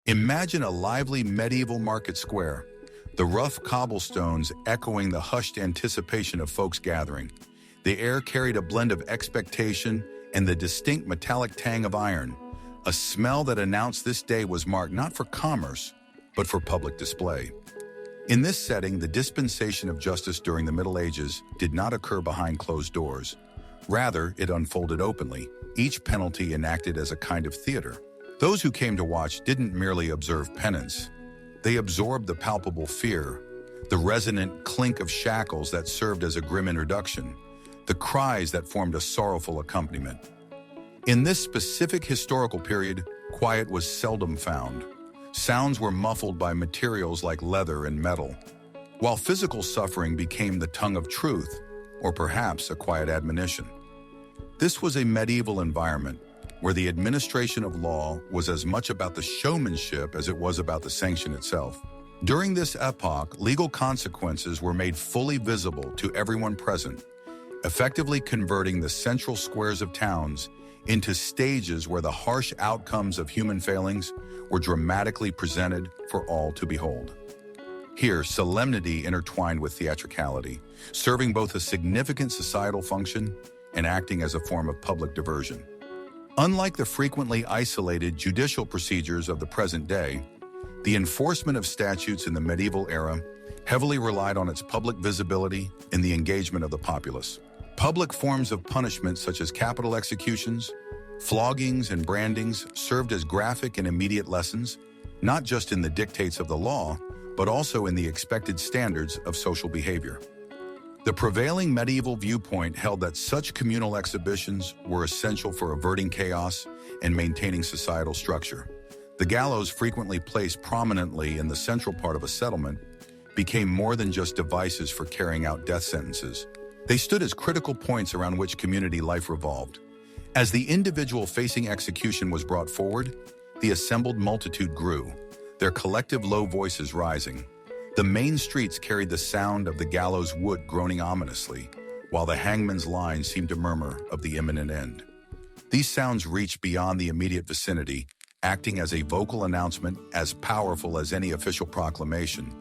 Imagine a lively medieval market square, the rough cobblestones echoing the hushed anticipation of folks gathering. The air carried a blend of expectation and the distinct metallic tang of iron, a smell that announced this day was marked not for commerce, but for public display. In this setting, the dispensation of justice during the Middle Ages did not occur behind closed doors. Rather, it unfolded openly, each penalty enacted as a kind of theater. Those who came to watch didn't merely observe penance. They absorbed the palpable fear, the resonant clink of shackles that served as a grim introduction, the cries that formed a sorrowful accompaniment. In this specific historical period, quiet was seldom found. Sounds were muffled by materials like leather and metal, while physical suffering became the tongue of truth, or perhaps a quiet admonition. This was a medieval environment where the administration of law was as much about the showmanship as it was about the sanction itself. During this epoch, legal consequences were made fully visible to everyone present, effectively converting the central squares of towns into stages where the harsh outcomes of human failings were dramatically presented for all to behold. Here, solemnity intertwined with theatricality, serving both a significant societal function and acting as a form of public diversion. Unlike the frequently isolated judicial procedures of the present day, the enforcement of statutes in the medieval era heavily relied on its public visibility and the engagement of the populace. Public forms of punishment such as capital executions, floggings, and brandings served as graphic and immediate lessons, not just in the dictates of the law, but also in the expected standards of social behavior. The prevailing medieval viewpoint held that such communal exhibitions were essential for averting chaos and maintaining societal structure. The gallows, frequently placed prominently in the central part of a settlement, became more than just devices for carrying out death sentences. They stood as critical points around which community life revolved. As the individual facing execution was brought forward, the assembled multitude grew, their collective low voices rising. The main streets carried the sound of the gallows wood groaning ominously, while the hangman's line seemed to murmur of the imminent end. These sounds reached beyond the immediate vicinity, acting as a vocal announcement as powerful as any official proclamation,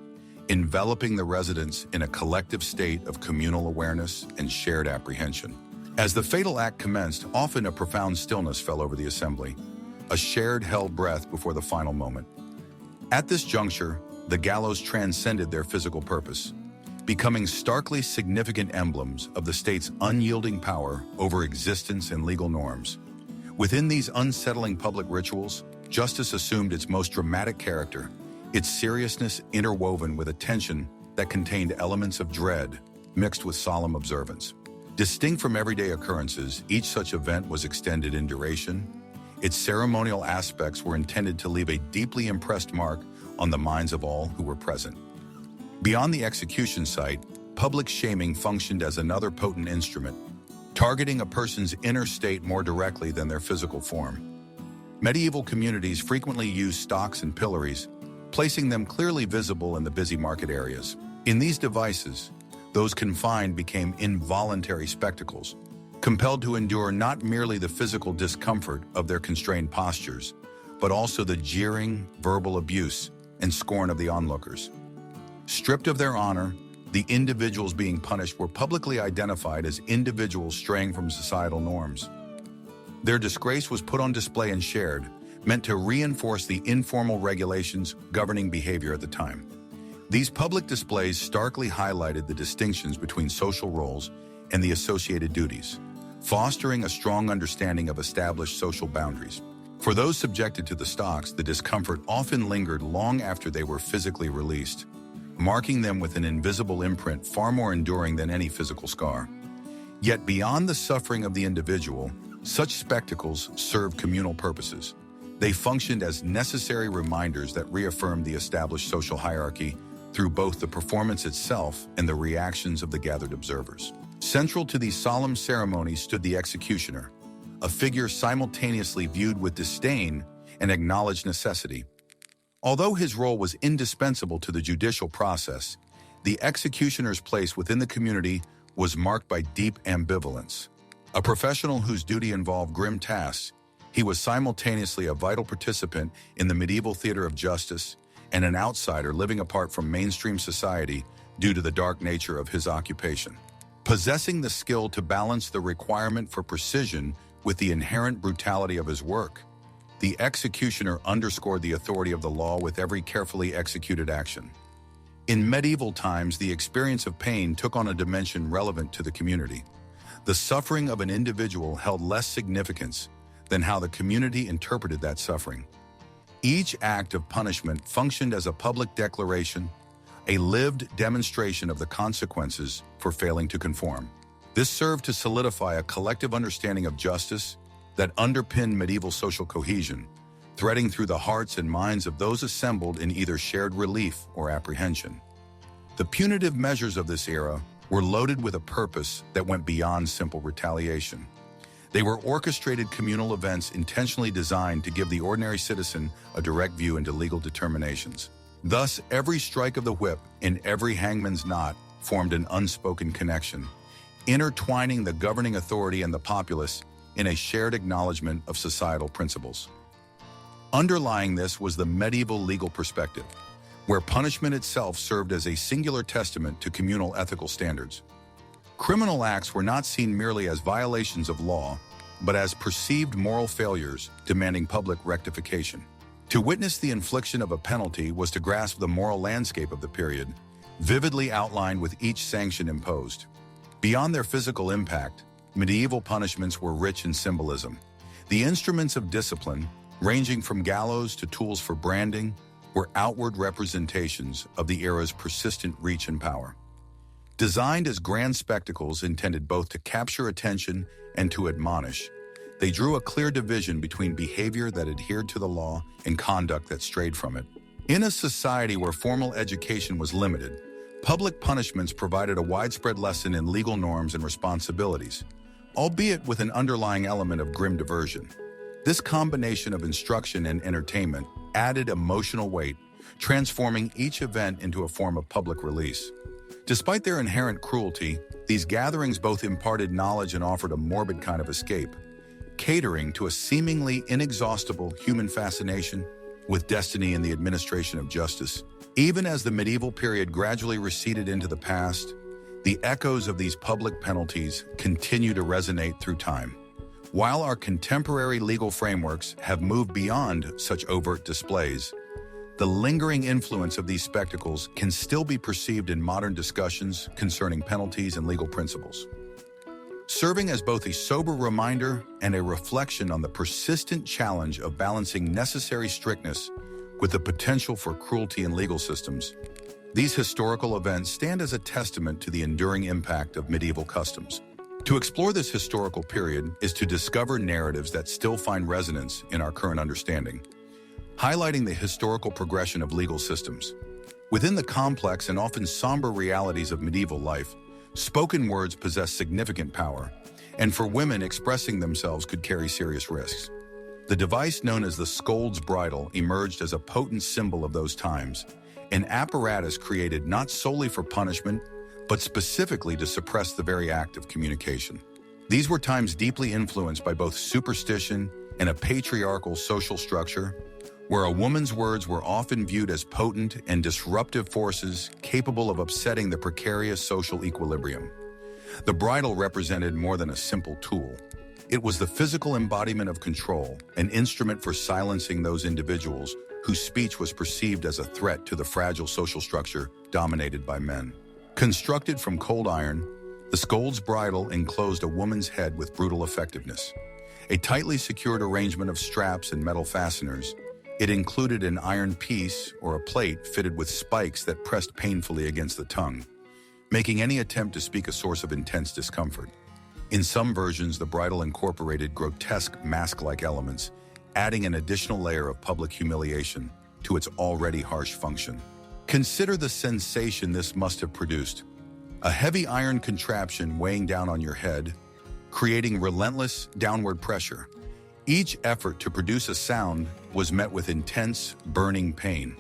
enveloping the residents in a collective state of communal awareness and shared apprehension. As the fatal act commenced, often a profound stillness fell over the assembly, a shared held breath before the final moment. At this juncture, the gallows transcended their physical purpose, becoming starkly significant emblems of the state's unyielding power over existence and legal norms. Within these unsettling public rituals, justice assumed its most dramatic character, its seriousness interwoven with a tension that contained elements of dread mixed with solemn observance. Distinct from everyday occurrences, each such event was extended in duration. Its ceremonial aspects were intended to leave a deeply impressed mark on the minds of all who were present. Beyond the execution site, public shaming functioned as another potent instrument, targeting a person's inner state more directly than their physical form. Medieval communities frequently used stocks and pillories, placing them clearly visible in the busy market areas. In these devices, those confined became involuntary spectacles, compelled to endure not merely the physical discomfort of their constrained postures, but also the jeering, verbal abuse, and scorn of the onlookers. Stripped of their honor, the individuals being punished were publicly identified as individuals straying from societal norms. Their disgrace was put on display and shared, meant to reinforce the informal regulations governing behavior at the time. These public displays starkly highlighted the distinctions between social roles and the associated duties, fostering a strong understanding of established social boundaries. For those subjected to the stocks, the discomfort often lingered long after they were physically released, marking them with an invisible imprint far more enduring than any physical scar. Yet beyond the suffering of the individual, such spectacles served communal purposes. They functioned as necessary reminders that reaffirmed the established social hierarchy through both the performance itself and the reactions of the gathered observers. Central to these solemn ceremonies stood the executioner, a figure simultaneously viewed with disdain and acknowledged necessity. Although his role was indispensable to the judicial process, the executioner's place within the community was marked by deep ambivalence. A professional whose duty involved grim tasks, He was simultaneously a vital participant in the medieval theater of justice and an outsider living apart from mainstream society due to the dark nature of his occupation. Possessing the skill to balance the requirement for precision with the inherent brutality of his work, the executioner underscored the authority of the law with every carefully executed action. In medieval times, the experience of pain took on a dimension relevant to the community. The suffering of an individual held less significance than how the community interpreted that suffering. Each act of punishment functioned as a public declaration, a lived demonstration of the consequences for failing to conform. This served to solidify a collective understanding of justice that underpinned medieval social cohesion, threading through the hearts and minds of those assembled in either shared relief or apprehension. The punitive measures of this era were loaded with a purpose that went beyond simple retaliation. They were orchestrated communal events intentionally designed to give the ordinary citizen a direct view into legal determinations. Thus, every strike of the whip and every hangman's knot formed an unspoken connection, intertwining the governing authority and the populace in a shared acknowledgement of societal principles. Underlying this was the medieval legal perspective, where punishment itself served as a singular testament to communal ethical standards. Criminal acts were not seen merely as violations of law, but as perceived moral failures demanding public rectification. To witness the infliction of a penalty was to grasp the moral landscape of the period, vividly outlined with each sanction imposed. Beyond their physical impact, medieval punishments were rich in symbolism. The instruments of discipline, ranging from gallows to tools for branding, were outward representations of the era's persistent reach and power. Designed as grand spectacles intended both to capture attention and to admonish, they drew a clear division between behavior that adhered to the law and conduct that strayed from it. In a society where formal education was limited, public punishments provided a widespread lesson in legal norms and responsibilities, albeit with an underlying element of grim diversion. This combination of instruction and entertainment added emotional weight, transforming each event into a form of public release. Despite their inherent cruelty, these gatherings both imparted knowledge and offered a morbid kind of escape, catering to a seemingly inexhaustible human fascination with destiny and the administration of justice. Even as the medieval period gradually receded into the past, the echoes of these public penalties continue to resonate through time. While our contemporary legal frameworks have moved beyond such overt displays, the lingering influence of these spectacles can still be perceived in modern discussions concerning penalties and legal principles. Serving as both a sober reminder and a reflection on the persistent challenge of balancing necessary strictness with the potential for cruelty in legal systems, these historical events stand as a testament to the enduring impact of medieval customs. To explore this historical period is to discover narratives that still find resonance in our current understanding, highlighting the historical progression of legal systems. Within the complex and often somber realities of medieval life, spoken words possess significant power, and for women, expressing themselves could carry serious risks. The device known as the scold's bridle emerged as a potent symbol of those times, an apparatus created not solely for punishment, but specifically to suppress the very act of communication. These were times deeply influenced by both superstition and a patriarchal social structure, where a woman's words were often viewed as potent and disruptive forces capable of upsetting the precarious social equilibrium. The bridle represented more than a simple tool. It was the physical embodiment of control, an instrument for silencing those individuals whose speech was perceived as a threat to the fragile social structure dominated by men. Constructed from cold iron, the scold's bridle enclosed a woman's head with brutal effectiveness. A tightly secured arrangement of straps and metal fasteners, it included an iron piece or a plate fitted with spikes that pressed painfully against the tongue, making any attempt to speak a source of intense discomfort. In some versions, the bridle incorporated grotesque mask-like elements, adding an additional layer of public humiliation to its already harsh function. Consider the sensation this must have produced. A heavy iron contraption weighing down on your head, creating relentless downward pressure. Each effort to produce a sound was met with intense, burning pain.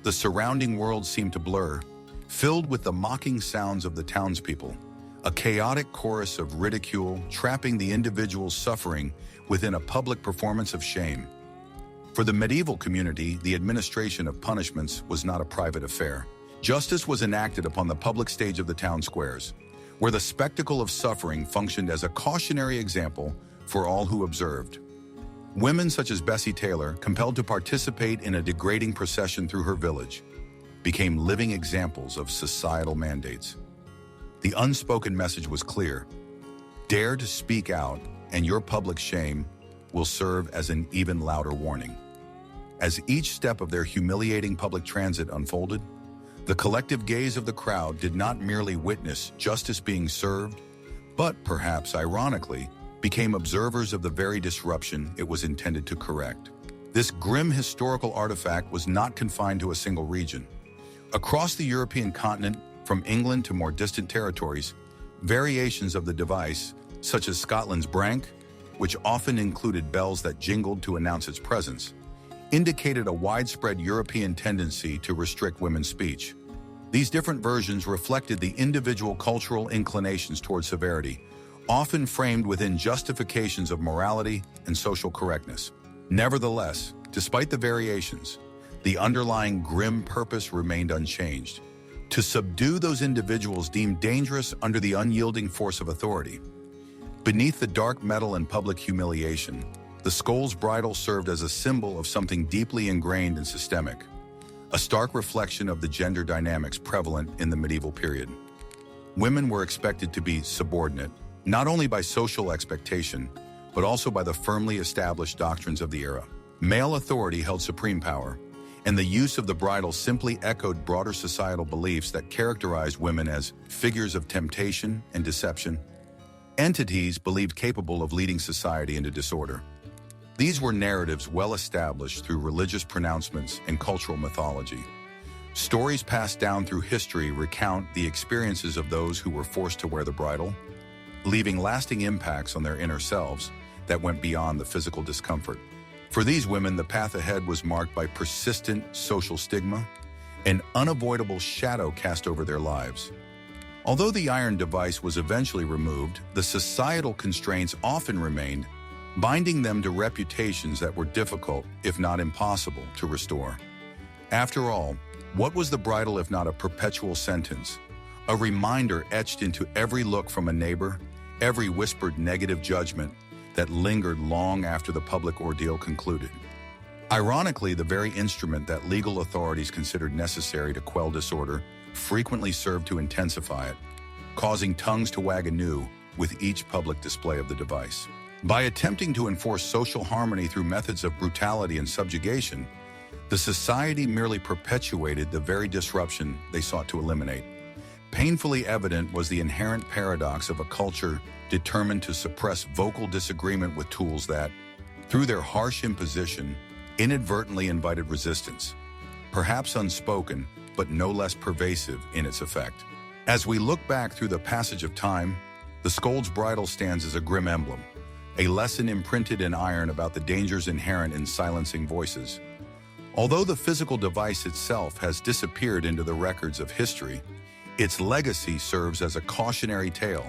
The surrounding world seemed to blur, filled with the mocking sounds of the townspeople, a chaotic chorus of ridicule trapping the individual's suffering within a public performance of shame. For the medieval community, the administration of punishments was not a private affair. Justice was enacted upon the public stage of the town squares, where the spectacle of suffering functioned as a cautionary example for all who observed. Women such as Bessie Taylor, compelled to participate in a degrading procession through her village, became living examples of societal mandates. The unspoken message was clear: dare to speak out, and your public shame will serve as an even louder warning. As each step of their humiliating public transit unfolded, the collective gaze of the crowd did not merely witness justice being served, but perhaps ironically, became observers of the very disruption it was intended to correct. This grim historical artifact was not confined to a single region. Across the European continent, from England to more distant territories, variations of the device, such as Scotland's brank, which often included bells that jingled to announce its presence, indicated a widespread European tendency to restrict women's speech. These different versions reflected the individual cultural inclinations toward severity, often framed within justifications of morality and social correctness. Nevertheless, despite the variations, the underlying grim purpose remained unchanged: to subdue those individuals deemed dangerous under the unyielding force of authority. Beneath the dark metal and public humiliation, the scold's bridle served as a symbol of something deeply ingrained and systemic, a stark reflection of the gender dynamics prevalent in the medieval period. Women were expected to be subordinate, not only by social expectation, but also by the firmly established doctrines of the era. Male authority held supreme power, and the use of the bridle simply echoed broader societal beliefs that characterized women as figures of temptation and deception, entities believed capable of leading society into disorder. These were narratives well established through religious pronouncements and cultural mythology. Stories passed down through history recount the experiences of those who were forced to wear the bridle, leaving lasting impacts on their inner selves that went beyond the physical discomfort. For these women, the path ahead was marked by persistent social stigma, an unavoidable shadow cast over their lives. Although the iron device was eventually removed, the societal constraints often remained, binding them to reputations that were difficult, if not impossible, to restore. After all, what was the bridle if not a perpetual sentence, a reminder etched into every look from a neighbor, every whispered negative judgment that lingered long after the public ordeal concluded? Ironically, the very instrument that legal authorities considered necessary to quell disorder frequently served to intensify it, causing tongues to wag anew with each public display of the device. By attempting to enforce social harmony through methods of brutality and subjugation, the society merely perpetuated the very disruption they sought to eliminate. Painfully evident was the inherent paradox of a culture determined to suppress vocal disagreement with tools that, through their harsh imposition, inadvertently invited resistance, perhaps unspoken, but no less pervasive in its effect. As we look back through the passage of time, the scold's bridle stands as a grim emblem, a lesson imprinted in iron about the dangers inherent in silencing voices. Although the physical device itself has disappeared into the records of history, its legacy serves as a cautionary tale,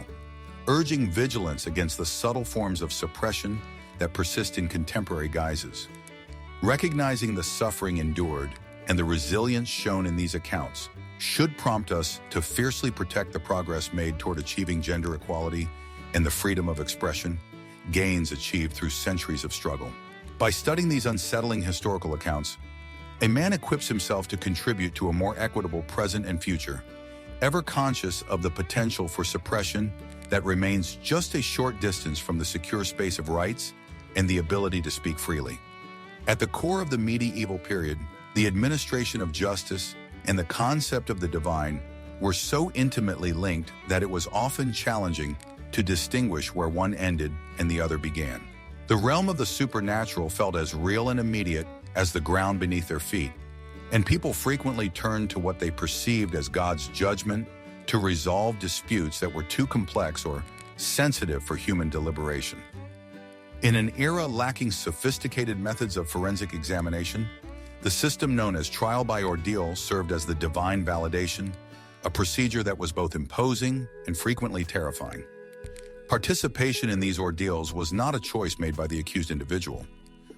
urging vigilance against the subtle forms of suppression that persist in contemporary guises. Recognizing the suffering endured and the resilience shown in these accounts should prompt us to fiercely protect the progress made toward achieving gender equality and the freedom of expression, gains achieved through centuries of struggle. By studying these unsettling historical accounts, a man equips himself to contribute to a more equitable present and future, ever conscious of the potential for suppression that remains just a short distance from the secure space of rights and the ability to speak freely. At the core of the medieval period, the administration of justice and the concept of the divine were so intimately linked that it was often challenging to distinguish where one ended and the other began. The realm of the supernatural felt as real and immediate as the ground beneath their feet, and people frequently turned to what they perceived as God's judgment to resolve disputes that were too complex or sensitive for human deliberation. In an era lacking sophisticated methods of forensic examination, the system known as trial by ordeal served as the divine validation, a procedure that was both imposing and frequently terrifying. Participation in these ordeals was not a choice made by the accused individual.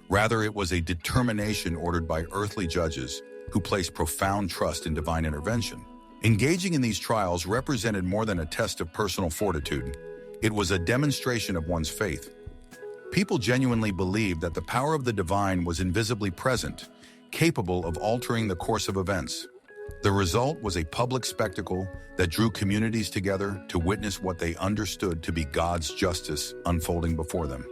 Rather, it was a determination ordered by earthly judges who placed profound trust in divine intervention. Engaging in these trials represented more than a test of personal fortitude. It was a demonstration of one's faith. People genuinely believed that the power of the divine was invisibly present, capable of altering the course of events. The result was a public spectacle that drew communities together to witness what they understood to be God's justice unfolding before them.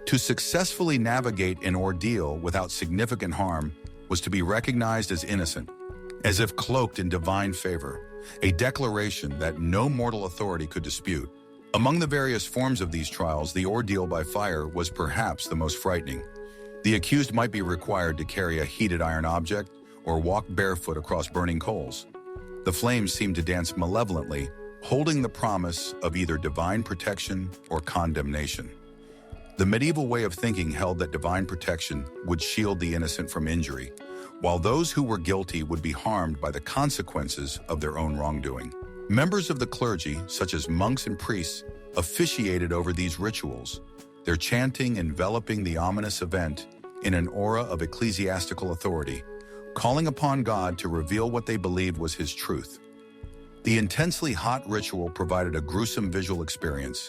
To successfully navigate an ordeal without significant harm was to be recognized as innocent, as if cloaked in divine favor, a declaration that no mortal authority could dispute. Among the various forms of these trials, the ordeal by fire was perhaps the most frightening. The accused might be required to carry a heated iron object or walk barefoot across burning coals. The flames seemed to dance malevolently, holding the promise of either divine protection or condemnation. The medieval way of thinking held that divine protection would shield the innocent from injury, while those who were guilty would be harmed by the consequences of their own wrongdoing. Members of the clergy, such as monks and priests, officiated over these rituals, their chanting enveloping the ominous event in an aura of ecclesiastical authority, calling upon God to reveal what they believed was His truth. The intensely hot ritual provided a gruesome visual experience,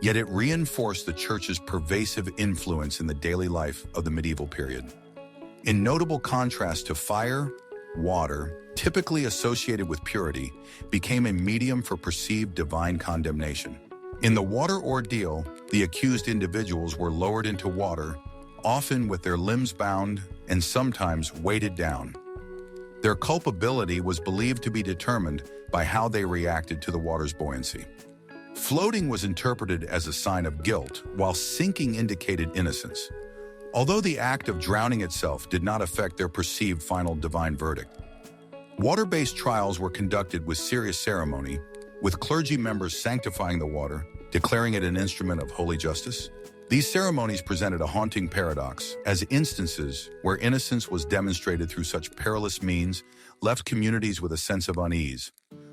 yet it reinforced the Church's pervasive influence in the daily life of the medieval period. In notable contrast to fire, water, typically associated with purity, became a medium for perceived divine condemnation. In the water ordeal, the accused individuals were lowered into water, often with their limbs bound and sometimes weighted down. Their culpability was believed to be determined by how they reacted to the water's buoyancy. Floating was interpreted as a sign of guilt, while sinking indicated innocence, although the act of drowning itself did not affect their perceived final divine verdict. Water-based trials were conducted with serious ceremony, with clergy members sanctifying the water, declaring it an instrument of holy justice. These ceremonies presented a haunting paradox, as instances where innocence was demonstrated through such perilous means left communities with a sense of unease.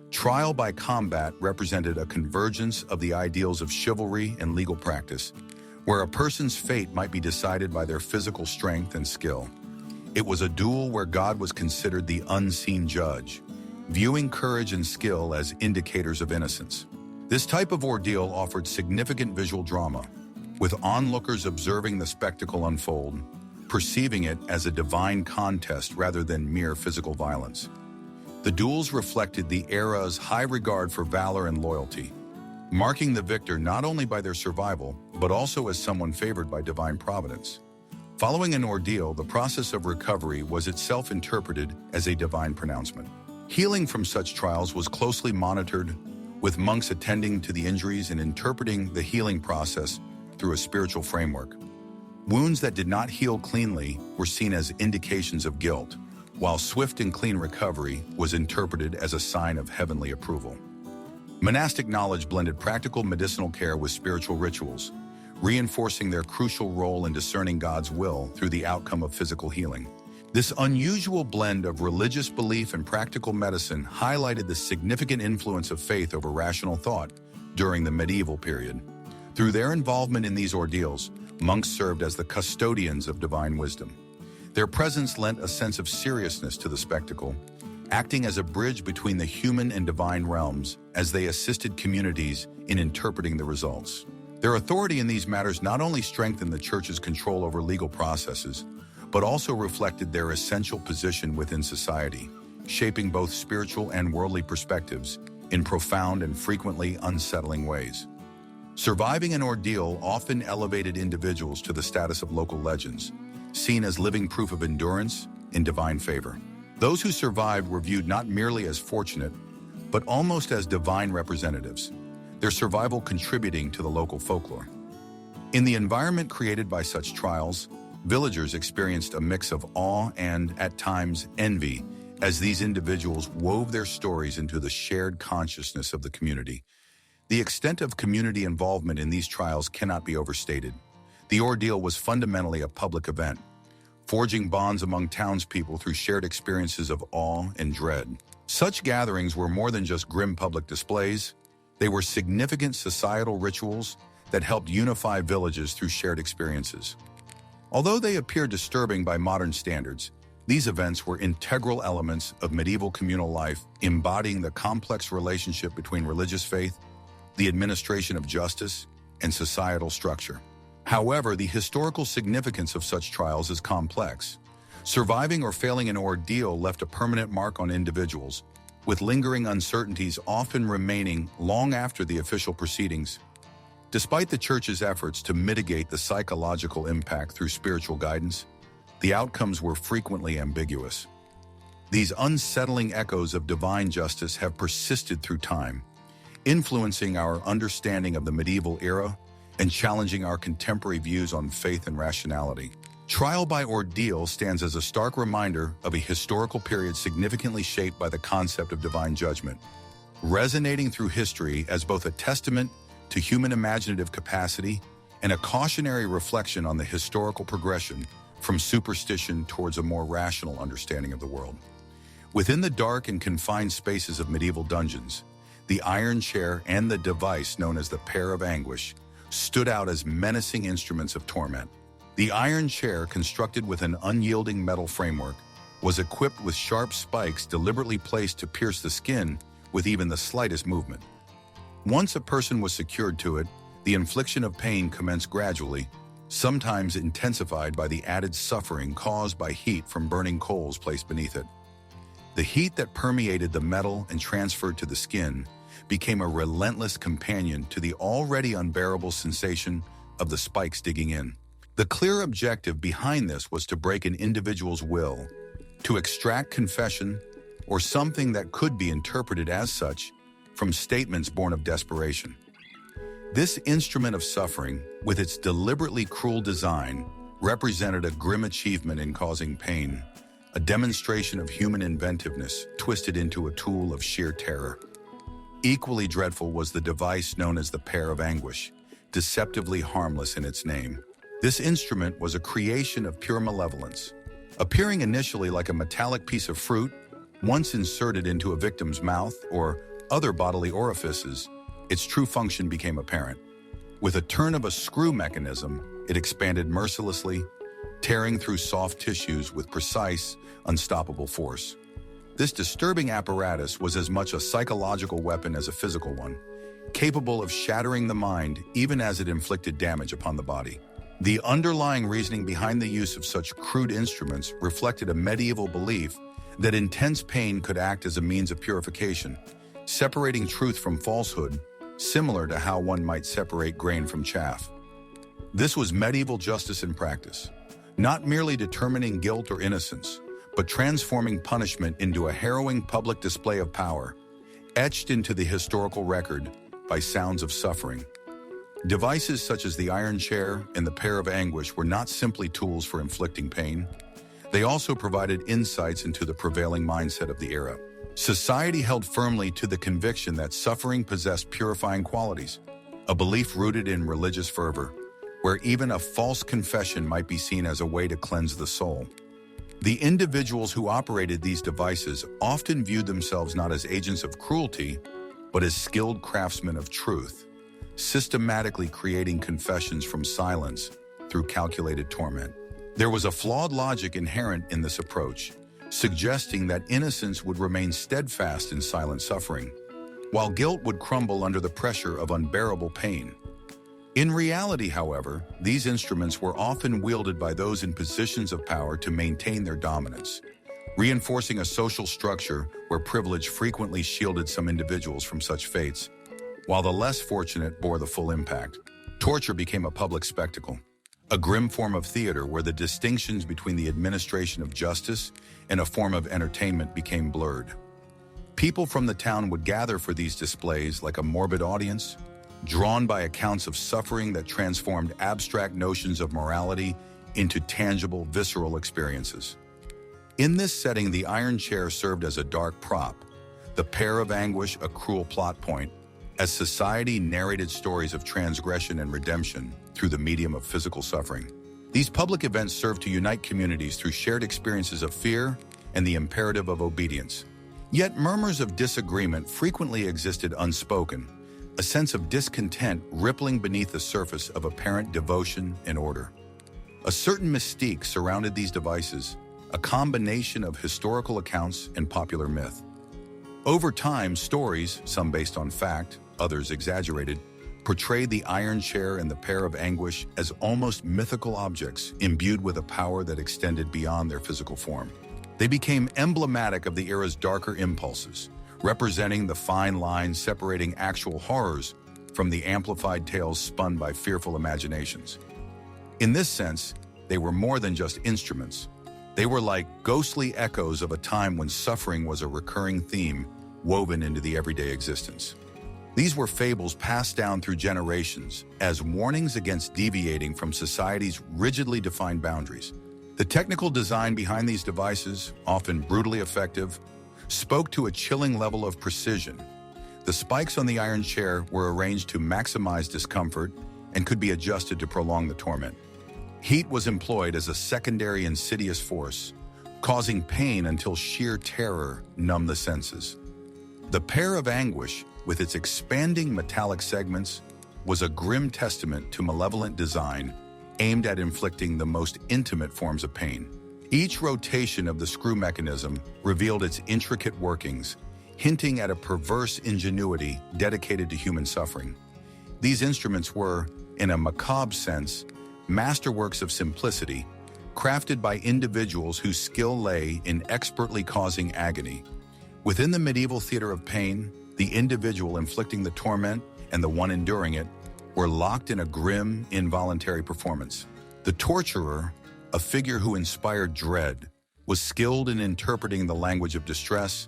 Trial by combat represented a convergence of the ideals of chivalry and legal practice, where a person's fate might be decided by their physical strength and skill. It was a duel where God was considered the unseen judge, viewing courage and skill as indicators of innocence. This type of ordeal offered significant visual drama, with onlookers observing the spectacle unfold, perceiving it as a divine contest rather than mere physical violence. The duels reflected the era's high regard for valor and loyalty, marking the victor not only by their survival, but also as someone favored by divine providence. Following an ordeal, the process of recovery was itself interpreted as a divine pronouncement. Healing from such trials was closely monitored, with monks attending to the injuries and interpreting the healing process through a spiritual framework. Wounds that did not heal cleanly were seen as indications of guilt, while swift and clean recovery was interpreted as a sign of heavenly approval. Monastic knowledge blended practical medicinal care with spiritual rituals, reinforcing their crucial role in discerning God's will through the outcome of physical healing. This unusual blend of religious belief and practical medicine highlighted the significant influence of faith over rational thought during the medieval period. Through their involvement in these ordeals, monks served as the custodians of divine wisdom. Their presence lent a sense of seriousness to the spectacle, acting as a bridge between the human and divine realms as they assisted communities in interpreting the results. Their authority in these matters not only strengthened the Church's control over legal processes, but also reflected their essential position within society, shaping both spiritual and worldly perspectives in profound and frequently unsettling ways. Surviving an ordeal often elevated individuals to the status of local legends, seen as living proof of endurance and divine favor. Those who survived were viewed not merely as fortunate, but almost as divine representatives, their survival contributing to the local folklore. In the environment created by such trials, villagers experienced a mix of awe and, at times, envy as these individuals wove their stories into the shared consciousness of the community. The extent of community involvement in these trials cannot be overstated. The ordeal was fundamentally a public event, forging bonds among townspeople through shared experiences of awe and dread. Such gatherings were more than just grim public displays. They were significant societal rituals that helped unify villages through shared experiences. Although they appear disturbing by modern standards, these events were integral elements of medieval communal life, embodying the complex relationship between religious faith, the administration of justice, and societal structure. However, the historical significance of such trials is complex. Surviving or failing an ordeal left a permanent mark on individuals, with lingering uncertainties often remaining long after the official proceedings. Despite the Church's efforts to mitigate the psychological impact through spiritual guidance, the outcomes were frequently ambiguous. These unsettling echoes of divine justice have persisted through time, influencing our understanding of the medieval era and challenging our contemporary views on faith and rationality. Trial by ordeal stands as a stark reminder of a historical period significantly shaped by the concept of divine judgment, resonating through history as both a testament to human imaginative capacity and a cautionary reflection on the historical progression from superstition towards a more rational understanding of the world. Within the dark and confined spaces of medieval dungeons, the iron chair and the device known as the pair of anguish stood out as menacing instruments of torment. The iron chair, constructed with an unyielding metal framework, was equipped with sharp spikes deliberately placed to pierce the skin with even the slightest movement. Once a person was secured to it, the infliction of pain commenced gradually, sometimes intensified by the added suffering caused by heat from burning coals placed beneath it. The heat that permeated the metal and transferred to the skin became a relentless companion to the already unbearable sensation of the spikes digging in. The clear objective behind this was to break an individual's will, to extract confession, or something that could be interpreted as such, from statements born of desperation. This instrument of suffering, with its deliberately cruel design, represented a grim achievement in causing pain, a demonstration of human inventiveness twisted into a tool of sheer terror. Equally dreadful was the device known as the pair of anguish, deceptively harmless in its name. This instrument was a creation of pure malevolence. Appearing initially like a metallic piece of fruit, once inserted into a victim's mouth or other bodily orifices, its true function became apparent. With a turn of a screw mechanism, it expanded mercilessly, tearing through soft tissues with precise, unstoppable force. This disturbing apparatus was as much a psychological weapon as a physical one, capable of shattering the mind even as it inflicted damage upon the body. The underlying reasoning behind the use of such crude instruments reflected a medieval belief that intense pain could act as a means of purification, separating truth from falsehood, similar to how one might separate grain from chaff. This was medieval justice in practice, not merely determining guilt or innocence, but transforming punishment into a harrowing public display of power, etched into the historical record by sounds of suffering. Devices such as the iron chair and the pair of anguish were not simply tools for inflicting pain. They also provided insights into the prevailing mindset of the era. Society held firmly to the conviction that suffering possessed purifying qualities, a belief rooted in religious fervor, where even a false confession might be seen as a way to cleanse the soul. The individuals who operated these devices often viewed themselves not as agents of cruelty, but as skilled craftsmen of truth, systematically creating confessions from silence through calculated torment. There was a flawed logic inherent in this approach, suggesting that innocence would remain steadfast in silent suffering, while guilt would crumble under the pressure of unbearable pain. In reality, however, these instruments were often wielded by those in positions of power to maintain their dominance, reinforcing a social structure where privilege frequently shielded some individuals from such fates, while the less fortunate bore the full impact. Torture became a public spectacle, a grim form of theater where the distinctions between the administration of justice and a form of entertainment became blurred. People from the town would gather for these displays like a morbid audience, drawn by accounts of suffering that transformed abstract notions of morality into tangible, visceral experiences. In this setting, the iron chair served as a dark prop, the pair of anguish a cruel plot point, as society narrated stories of transgression and redemption through the medium of physical suffering. These public events served to unite communities through shared experiences of fear and the imperative of obedience. Yet murmurs of disagreement frequently existed unspoken, a sense of discontent rippling beneath the surface of apparent devotion and order. A certain mystique surrounded these devices, a combination of historical accounts and popular myth. Over time, stories, some based on fact, others exaggerated, portrayed the iron chair and the pair of anguish as almost mythical objects imbued with a power that extended beyond their physical form. They became emblematic of the era's darker impulses, representing the fine lines separating actual horrors from the amplified tales spun by fearful imaginations. In this sense, they were more than just instruments. They were like ghostly echoes of a time when suffering was a recurring theme woven into the everyday existence. These were fables passed down through generations as warnings against deviating from society's rigidly defined boundaries. The technical design behind these devices, often brutally effective, spoke to a chilling level of precision. The spikes on the iron chair were arranged to maximize discomfort and could be adjusted to prolong the torment. Heat was employed as a secondary insidious force, causing pain until sheer terror numbed the senses. The pair of anguish, with its expanding metallic segments, was a grim testament to malevolent design aimed at inflicting the most intimate forms of pain. Each rotation of the screw mechanism revealed its intricate workings, hinting at a perverse ingenuity dedicated to human suffering. These instruments were, in a macabre sense, masterworks of simplicity, crafted by individuals whose skill lay in expertly causing agony. Within the medieval theater of pain, the individual inflicting the torment and the one enduring it were locked in a grim, involuntary performance. The torturer, a figure who inspired dread, was skilled in interpreting the language of distress,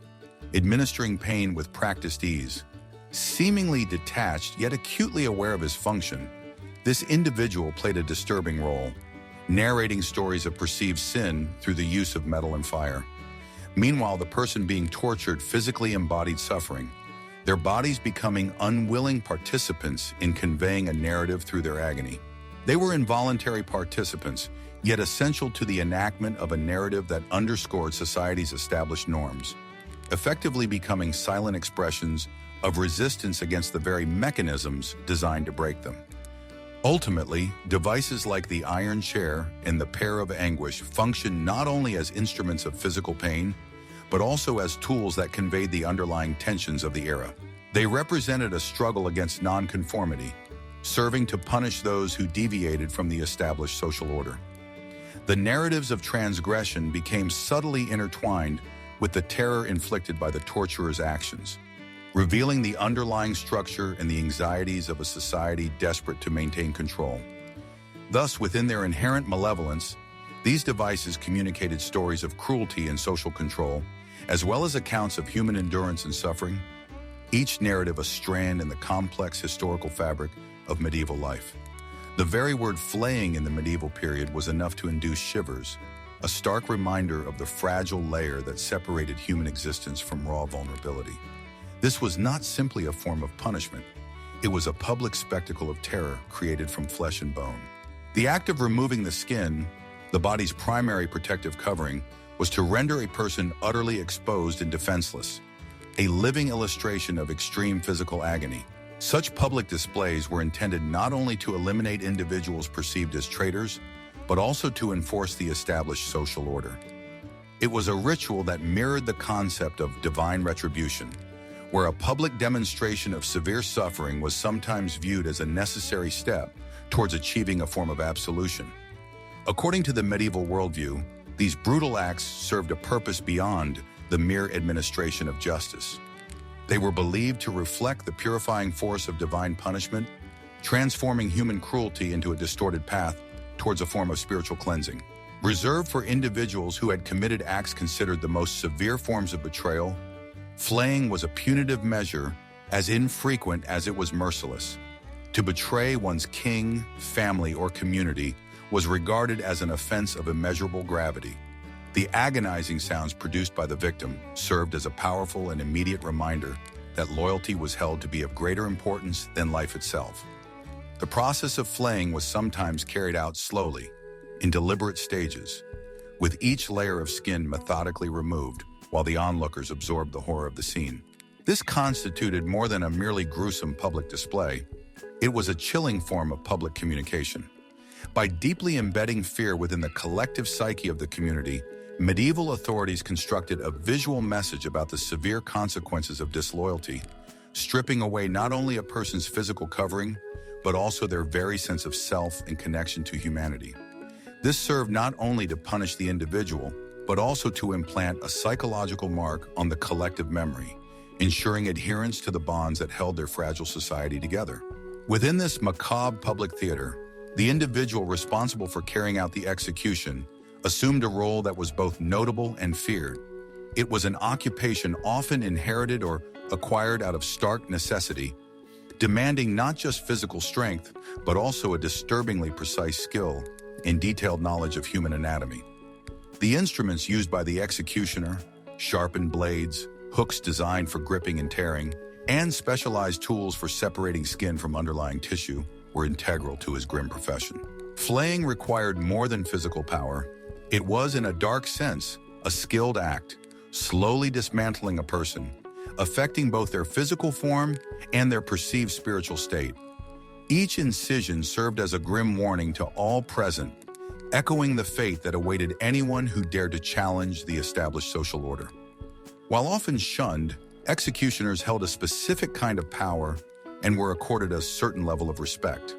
administering pain with practiced ease. Seemingly detached yet acutely aware of his function, this individual played a disturbing role, narrating stories of perceived sin through the use of metal and fire. Meanwhile, the person being tortured physically embodied suffering, their bodies becoming unwilling participants in conveying a narrative through their agony. They were involuntary participants, yet essential to the enactment of a narrative that underscored society's established norms, effectively becoming silent expressions of resistance against the very mechanisms designed to break them. Ultimately, devices like the iron chair and the pair of anguish functioned not only as instruments of physical pain, but also as tools that conveyed the underlying tensions of the era. They represented a struggle against nonconformity, serving to punish those who deviated from the established social order. The narratives of transgression became subtly intertwined with the terror inflicted by the torturer's actions, revealing the underlying structure and the anxieties of a society desperate to maintain control. Thus, within their inherent malevolence, these devices communicated stories of cruelty and social control, as well as accounts of human endurance and suffering, each narrative a strand in the complex historical fabric of medieval life. The very word flaying in the medieval period was enough to induce shivers, a stark reminder of the fragile layer that separated human existence from raw vulnerability. This was not simply a form of punishment. It was a public spectacle of terror created from flesh and bone. The act of removing the skin, the body's primary protective covering, was to render a person utterly exposed and defenseless, a living illustration of extreme physical agony. Such public displays were intended not only to eliminate individuals perceived as traitors, but also to enforce the established social order. It was a ritual that mirrored the concept of divine retribution, where a public demonstration of severe suffering was sometimes viewed as a necessary step towards achieving a form of absolution. According to the medieval worldview, these brutal acts served a purpose beyond the mere administration of justice. They were believed to reflect the purifying force of divine punishment, transforming human cruelty into a distorted path towards a form of spiritual cleansing. Reserved for individuals who had committed acts considered the most severe forms of betrayal, flaying was a punitive measure as infrequent as it was merciless. To betray one's king, family, or community was regarded as an offense of immeasurable gravity. The agonizing sounds produced by the victim served as a powerful and immediate reminder that loyalty was held to be of greater importance than life itself. The process of flaying was sometimes carried out slowly, in deliberate stages, with each layer of skin methodically removed while the onlookers absorbed the horror of the scene. This constituted more than a merely gruesome public display. It was a chilling form of public communication. By deeply embedding fear within the collective psyche of the community, medieval authorities constructed a visual message about the severe consequences of disloyalty, stripping away not only a person's physical covering, but also their very sense of self and connection to humanity. This served not only to punish the individual, but also to implant a psychological mark on the collective memory, ensuring adherence to the bonds that held their fragile society together. Within this macabre public theater, the individual responsible for carrying out the execution assumed a role that was both notable and feared. It was an occupation often inherited or acquired out of stark necessity, demanding not just physical strength, but also a disturbingly precise skill and detailed knowledge of human anatomy. The instruments used by the executioner, sharpened blades, hooks designed for gripping and tearing, and specialized tools for separating skin from underlying tissue, were integral to his grim profession. Flaying required more than physical power. It was, in a dark sense, a skilled act, slowly dismantling a person, affecting both their physical form and their perceived spiritual state. Each incision served as a grim warning to all present, echoing the fate that awaited anyone who dared to challenge the established social order. While often shunned, executioners held a specific kind of power and were accorded a certain level of respect.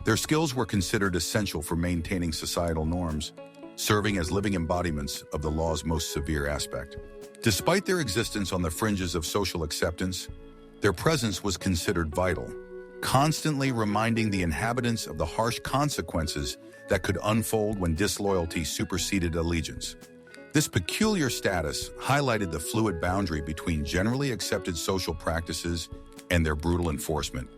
Their skills were considered essential for maintaining societal norms, serving as living embodiments of the law's most severe aspect. Despite their existence on the fringes of social acceptance, their presence was considered vital, constantly reminding the inhabitants of the harsh consequences that could unfold when disloyalty superseded allegiance. This peculiar status highlighted the fluid boundary between generally accepted social practices and their brutal enforcement,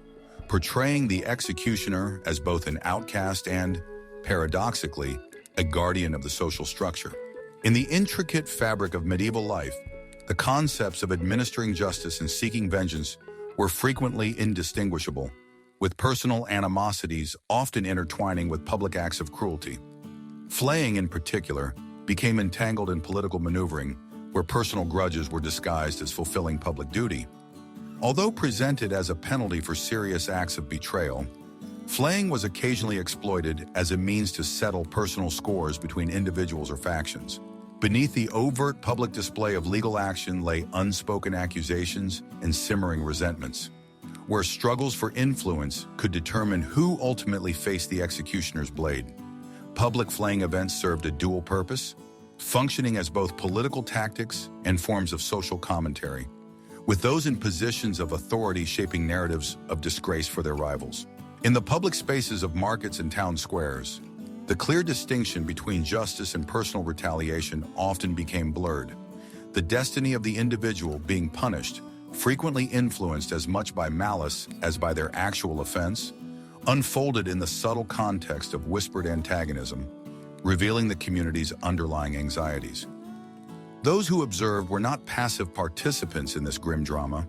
portraying the executioner as both an outcast and, paradoxically, a guardian of the social structure. In the intricate fabric of medieval life, the concepts of administering justice and seeking vengeance were frequently indistinguishable, with personal animosities often intertwining with public acts of cruelty. Flaying, in particular, became entangled in political maneuvering, where personal grudges were disguised as fulfilling public duty. Although presented as a penalty for serious acts of betrayal, flaying was occasionally exploited as a means to settle personal scores between individuals or factions. Beneath the overt public display of legal action lay unspoken accusations and simmering resentments, where struggles for influence could determine who ultimately faced the executioner's blade. Public flaying events served a dual purpose, functioning as both political tactics and forms of social commentary, with those in positions of authority shaping narratives of disgrace for their rivals. In the public spaces of markets and town squares, the clear distinction between justice and personal retaliation often became blurred, the destiny of the individual being punished, frequently influenced as much by malice as by their actual offense, unfolded in the subtle context of whispered antagonism, revealing the community's underlying anxieties. Those who observed were not passive participants in this grim drama.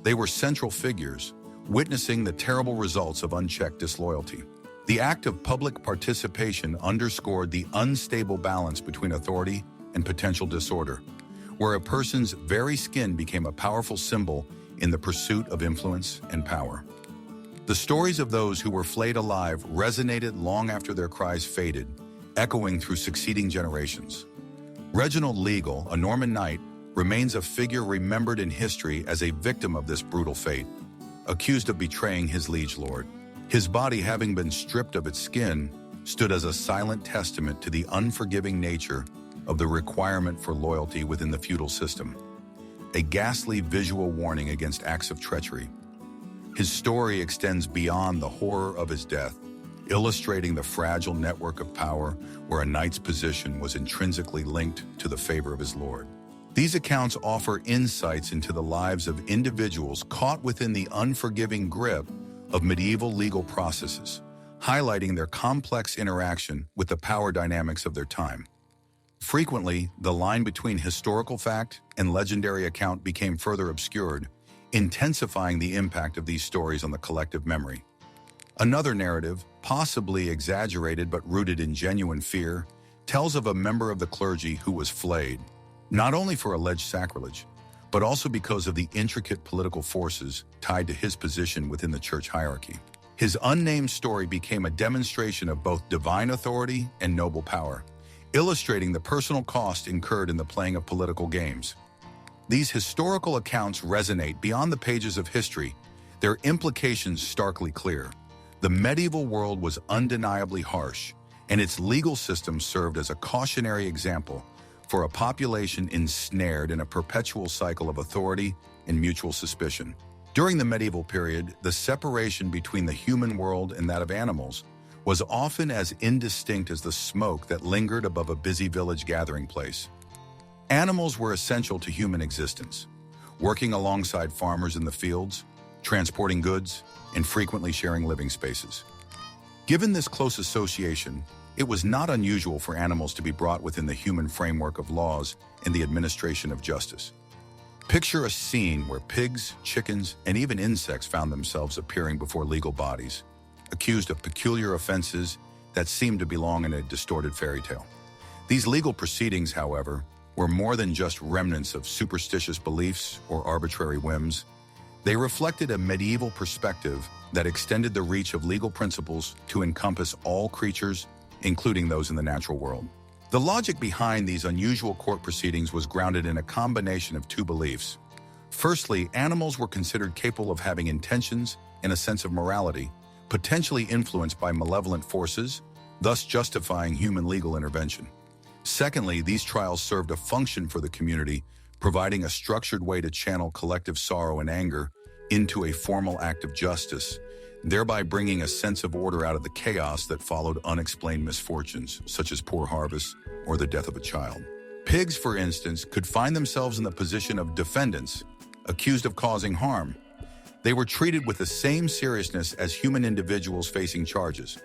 They were central figures, witnessing the terrible results of unchecked disloyalty. The act of public participation underscored the unstable balance between authority and potential disorder, where a person's very skin became a powerful symbol in the pursuit of influence and power. The stories of those who were flayed alive resonated long after their cries faded, echoing through succeeding generations. Reginald Legal, a Norman knight, remains a figure remembered in history as a victim of this brutal fate, accused of betraying his liege lord. His body, having been stripped of its skin, stood as a silent testament to the unforgiving nature of the requirement for loyalty within the feudal system, a ghastly visual warning against acts of treachery. His story extends beyond the horror of his death, illustrating the fragile network of power where a knight's position was intrinsically linked to the favor of his lord. These accounts offer insights into the lives of individuals caught within the unforgiving grip of medieval legal processes, highlighting their complex interaction with the power dynamics of their time. Frequently, the line between historical fact and legendary account became further obscured, intensifying the impact of these stories on the collective memory. Another narrative, possibly exaggerated but rooted in genuine fear, tells of a member of the clergy who was flayed, not only for alleged sacrilege, but also because of the intricate political forces tied to his position within the church hierarchy. His unnamed story became a demonstration of both divine authority and noble power, illustrating the personal cost incurred in the playing of political games. These historical accounts resonate beyond the pages of history, their implications starkly clear. The medieval world was undeniably harsh, and its legal system served as a cautionary example for a population ensnared in a perpetual cycle of authority and mutual suspicion. During the medieval period, the separation between the human world and that of animals was often as indistinct as the smoke that lingered above a busy village gathering place. Animals were essential to human existence, working alongside farmers in the fields, transporting goods, and frequently sharing living spaces. Given this close association, it was not unusual for animals to be brought within the human framework of laws and the administration of justice. Picture a scene where pigs, chickens, and even insects found themselves appearing before legal bodies, accused of peculiar offenses that seemed to belong in a distorted fairy tale. These legal proceedings, however, were more than just remnants of superstitious beliefs or arbitrary whims. They reflected a medieval perspective that extended the reach of legal principles to encompass all creatures, including those in the natural world. The logic behind these unusual court proceedings was grounded in a combination of two beliefs. Firstly, animals were considered capable of having intentions and a sense of morality, potentially influenced by malevolent forces, thus justifying human legal intervention. Secondly, these trials served a function for the community, providing a structured way to channel collective sorrow and anger into a formal act of justice, thereby bringing a sense of order out of the chaos that followed unexplained misfortunes, such as poor harvests or the death of a child. Pigs, for instance, could find themselves in the position of defendants, accused of causing harm. They were treated with the same seriousness as human individuals facing charges.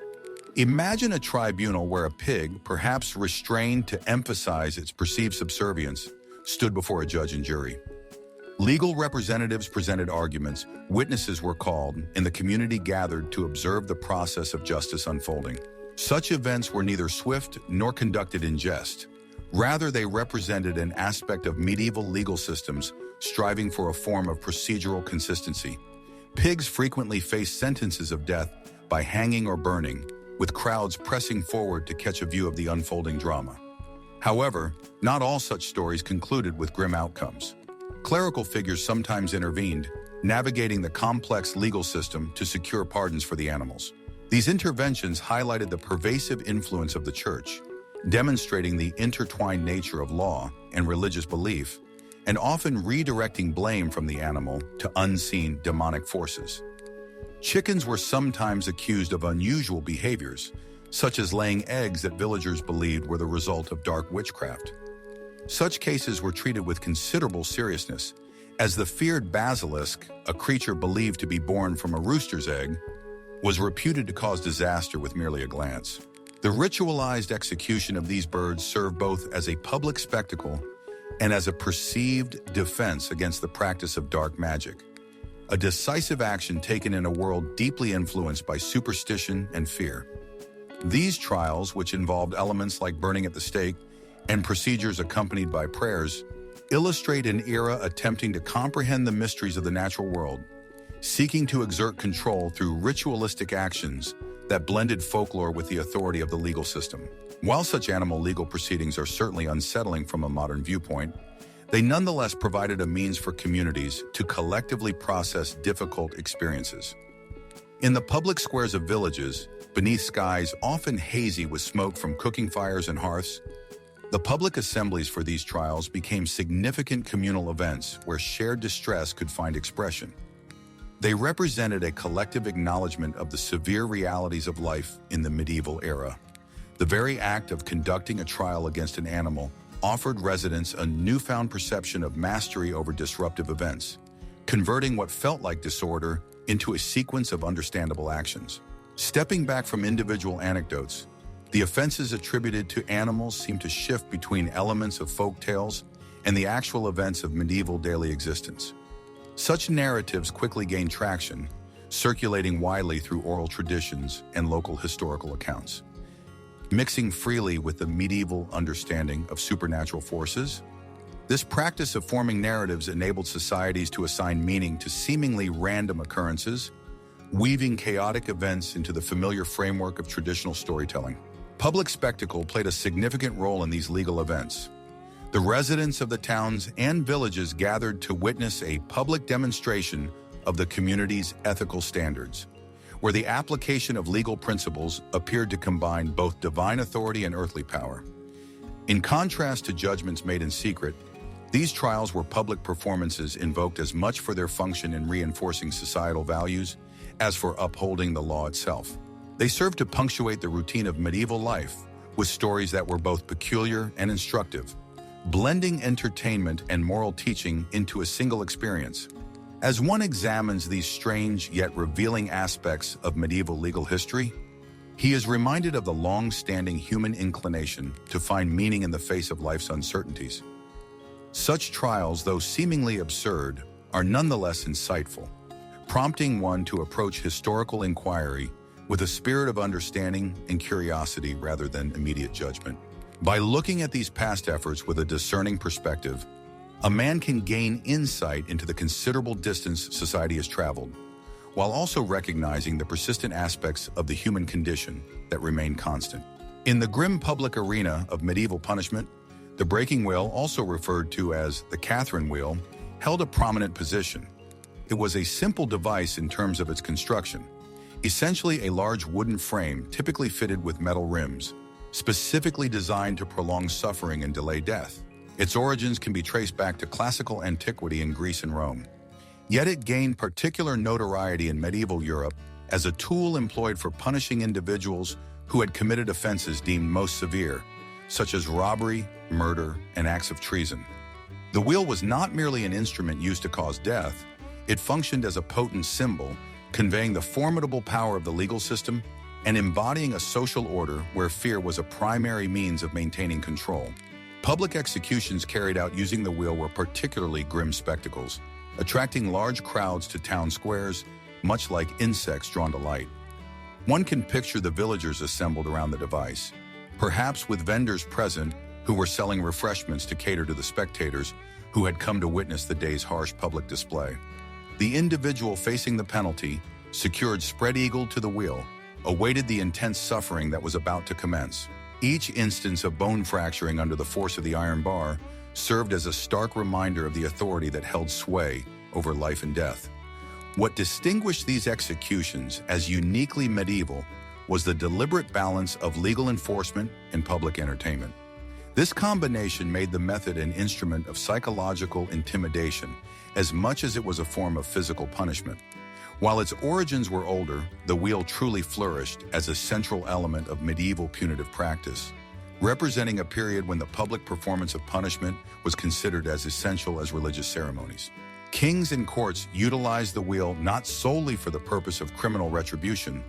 Imagine a tribunal where a pig, perhaps restrained to emphasize its perceived subservience, stood before a judge and jury. Legal representatives presented arguments, witnesses were called, and the community gathered to observe the process of justice unfolding. Such events were neither swift nor conducted in jest. Rather, they represented an aspect of medieval legal systems striving for a form of procedural consistency. Pigs frequently faced sentences of death by hanging or burning, with crowds pressing forward to catch a view of the unfolding drama. However, not all such stories concluded with grim outcomes. Clerical figures sometimes intervened, navigating the complex legal system to secure pardons for the animals. These interventions highlighted the pervasive influence of the church, demonstrating the intertwined nature of law and religious belief, and often redirecting blame from the animal to unseen demonic forces. Chickens were sometimes accused of unusual behaviors, such as laying eggs that villagers believed were the result of dark witchcraft. Such cases were treated with considerable seriousness, as the feared basilisk, a creature believed to be born from a rooster's egg, was reputed to cause disaster with merely a glance. The ritualized execution of these birds served both as a public spectacle and as a perceived defense against the practice of dark magic, a decisive action taken in a world deeply influenced by superstition and fear. These trials, which involved elements like burning at the stake and procedures accompanied by prayers, illustrate an era attempting to comprehend the mysteries of the natural world, seeking to exert control through ritualistic actions that blended folklore with the authority of the legal system. While such animal legal proceedings are certainly unsettling from a modern viewpoint, they nonetheless provided a means for communities to collectively process difficult experiences. In the public squares of villages, beneath skies often hazy with smoke from cooking fires and hearths, the public assemblies for these trials became significant communal events where shared distress could find expression. They represented a collective acknowledgement of the severe realities of life in the medieval era. The very act of conducting a trial against an animal offered residents a newfound perception of mastery over disruptive events, converting what felt like disorder into a sequence of understandable actions. Stepping back from individual anecdotes, the offenses attributed to animals seem to shift between elements of folk tales and the actual events of medieval daily existence. Such narratives quickly gained traction, circulating widely through oral traditions and local historical accounts. Mixing freely with the medieval understanding of supernatural forces, This practice of forming narratives enabled societies to assign meaning to seemingly random occurrences, weaving chaotic events into the familiar framework of traditional storytelling. Public spectacle played a significant role in these legal events. The residents of the towns and villages gathered to witness a public demonstration of the community's ethical standards, where the application of legal principles appeared to combine both divine authority and earthly power. In contrast to judgments made in secret, these trials were public performances invoked as much for their function in reinforcing societal values as for upholding the law itself. They served to punctuate the routine of medieval life with stories that were both peculiar and instructive, blending entertainment and moral teaching into a single experience. As one examines these strange yet revealing aspects of medieval legal history, he is reminded of the long-standing human inclination to find meaning in the face of life's uncertainties. Such trials, though seemingly absurd, are nonetheless insightful, prompting one to approach historical inquiry with a spirit of understanding and curiosity rather than immediate judgment. By looking at these past efforts with a discerning perspective, a man can gain insight into the considerable distance society has traveled, while also recognizing the persistent aspects of the human condition that remain constant. In the grim public arena of medieval punishment, the breaking wheel, also referred to as the Catherine wheel, held a prominent position. It was a simple device in terms of its construction, essentially a large wooden frame typically fitted with metal rims, specifically designed to prolong suffering and delay death. Its origins can be traced back to classical antiquity in Greece and Rome. Yet it gained particular notoriety in medieval Europe as a tool employed for punishing individuals who had committed offenses deemed most severe, such as robbery, murder, and acts of treason. The wheel was not merely an instrument used to cause death. It functioned as a potent symbol, conveying the formidable power of the legal system and embodying a social order where fear was a primary means of maintaining control. Public executions carried out using the wheel were particularly grim spectacles, attracting large crowds to town squares, much like insects drawn to light. One can picture the villagers assembled around the device, perhaps with vendors present who were selling refreshments to cater to the spectators who had come to witness the day's harsh public display. The individual facing the penalty, secured spread-eagled to the wheel, awaited the intense suffering that was about to commence. Each instance of bone fracturing under the force of the iron bar served as a stark reminder of the authority that held sway over life and death. What distinguished these executions as uniquely medieval was the deliberate balance of legal enforcement and public entertainment. This combination made the method an instrument of psychological intimidation as much as it was a form of physical punishment. While its origins were older, the wheel truly flourished as a central element of medieval punitive practice, representing a period when the public performance of punishment was considered as essential as religious ceremonies. Kings and courts utilized the wheel not solely for the purpose of criminal retribution,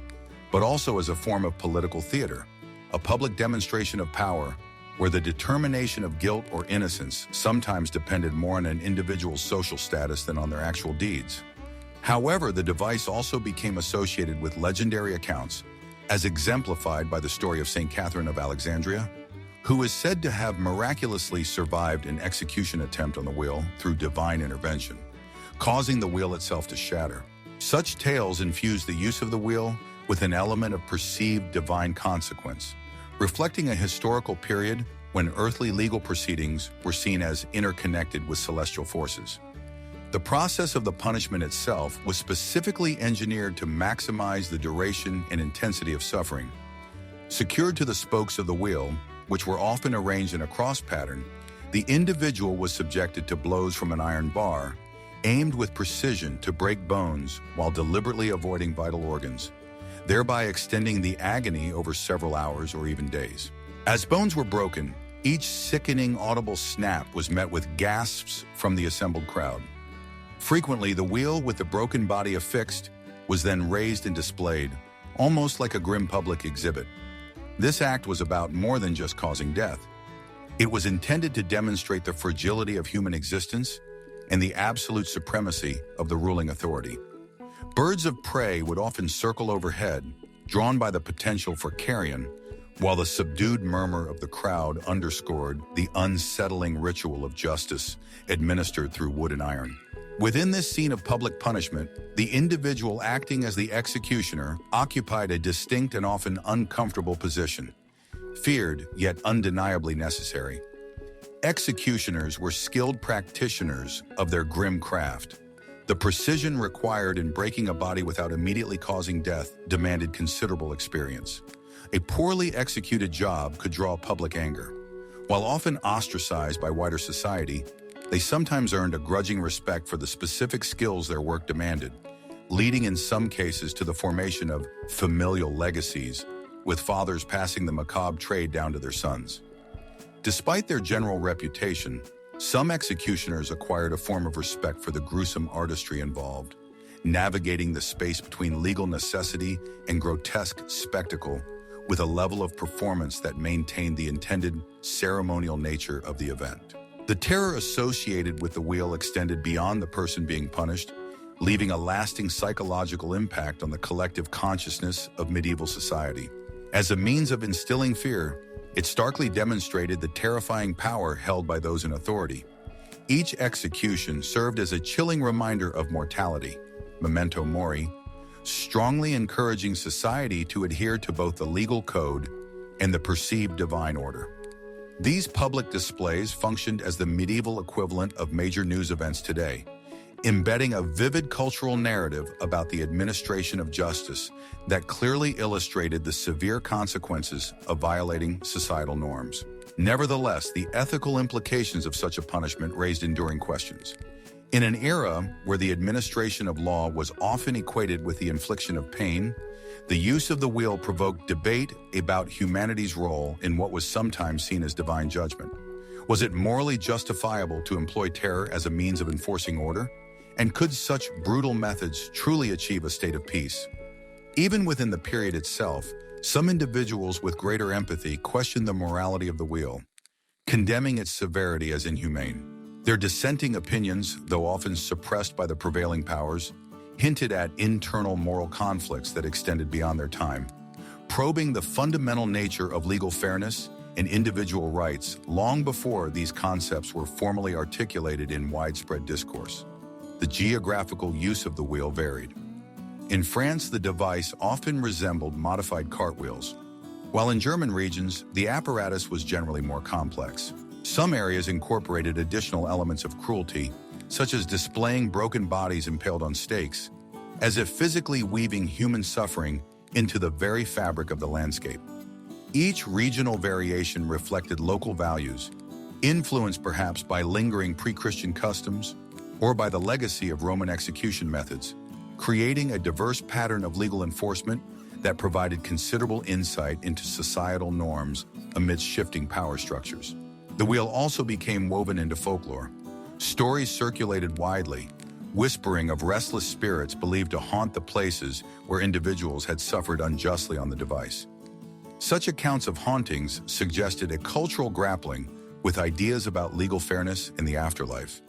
but also as a form of political theater, a public demonstration of power where the determination of guilt or innocence sometimes depended more on an individual's social status than on their actual deeds. However, the device also became associated with legendary accounts, as exemplified by the story of St. Catherine of Alexandria, who is said to have miraculously survived an execution attempt on the wheel through divine intervention, causing the wheel itself to shatter. Such tales infuse the use of the wheel with an element of perceived divine consequence, reflecting a historical period when earthly legal proceedings were seen as interconnected with celestial forces. The process of the punishment itself was specifically engineered to maximize the duration and intensity of suffering. Secured to the spokes of the wheel, which were often arranged in a cross pattern, the individual was subjected to blows from an iron bar, aimed with precision to break bones while deliberately avoiding vital organs, thereby extending the agony over several hours or even days. As bones were broken, each sickening audible snap was met with gasps from the assembled crowd. Frequently, the wheel with the broken body affixed was then raised and displayed, almost like a grim public exhibit. This act was about more than just causing death. It was intended to demonstrate the fragility of human existence and the absolute supremacy of the ruling authority. Birds of prey would often circle overhead, drawn by the potential for carrion, while the subdued murmur of the crowd underscored the unsettling ritual of justice administered through wood and iron. Within this scene of public punishment, the individual acting as the executioner occupied a distinct and often uncomfortable position, feared yet undeniably necessary. Executioners were skilled practitioners of their grim craft. The precision required in breaking a body without immediately causing death demanded considerable experience. A poorly executed job could draw public anger. While often ostracized by wider society, they sometimes earned a grudging respect for the specific skills their work demanded, leading in some cases to the formation of familial legacies, with fathers passing the macabre trade down to their sons. Despite their general reputation, some executioners acquired a form of respect for the gruesome artistry involved, navigating the space between legal necessity and grotesque spectacle with a level of performance that maintained the intended ceremonial nature of the event. The terror associated with the wheel extended beyond the person being punished, leaving a lasting psychological impact on the collective consciousness of medieval society. As a means of instilling fear, it starkly demonstrated the terrifying power held by those in authority. Each execution served as a chilling reminder of mortality, memento mori, strongly encouraging society to adhere to both the legal code and the perceived divine order. These public displays functioned as the medieval equivalent of major news events today, embedding a vivid cultural narrative about the administration of justice that clearly illustrated the severe consequences of violating societal norms. Nevertheless, the ethical implications of such a punishment raised enduring questions. In an era where the administration of law was often equated with the infliction of pain, the use of the wheel provoked debate about humanity's role in what was sometimes seen as divine judgment. Was it morally justifiable to employ terror as a means of enforcing order? And could such brutal methods truly achieve a state of peace? Even within the period itself, some individuals with greater empathy questioned the morality of the wheel, condemning its severity as inhumane. Their dissenting opinions, though often suppressed by the prevailing powers, hinted at internal moral conflicts that extended beyond their time, probing the fundamental nature of legal fairness and individual rights long before these concepts were formally articulated in widespread discourse. The geographical use of the wheel varied. In France, the device often resembled modified cartwheels, while in German regions, the apparatus was generally more complex. Some areas incorporated additional elements of cruelty, such as displaying broken bodies impaled on stakes, as if physically weaving human suffering into the very fabric of the landscape. Each regional variation reflected local values, influenced perhaps by lingering pre-Christian customs or by the legacy of Roman execution methods, creating a diverse pattern of legal enforcement that provided considerable insight into societal norms amidst shifting power structures. The wheel also became woven into folklore. Stories circulated widely, whispering of restless spirits believed to haunt the places where individuals had suffered unjustly on the device. Such accounts of hauntings suggested a cultural grappling with ideas about legal fairness in the afterlife,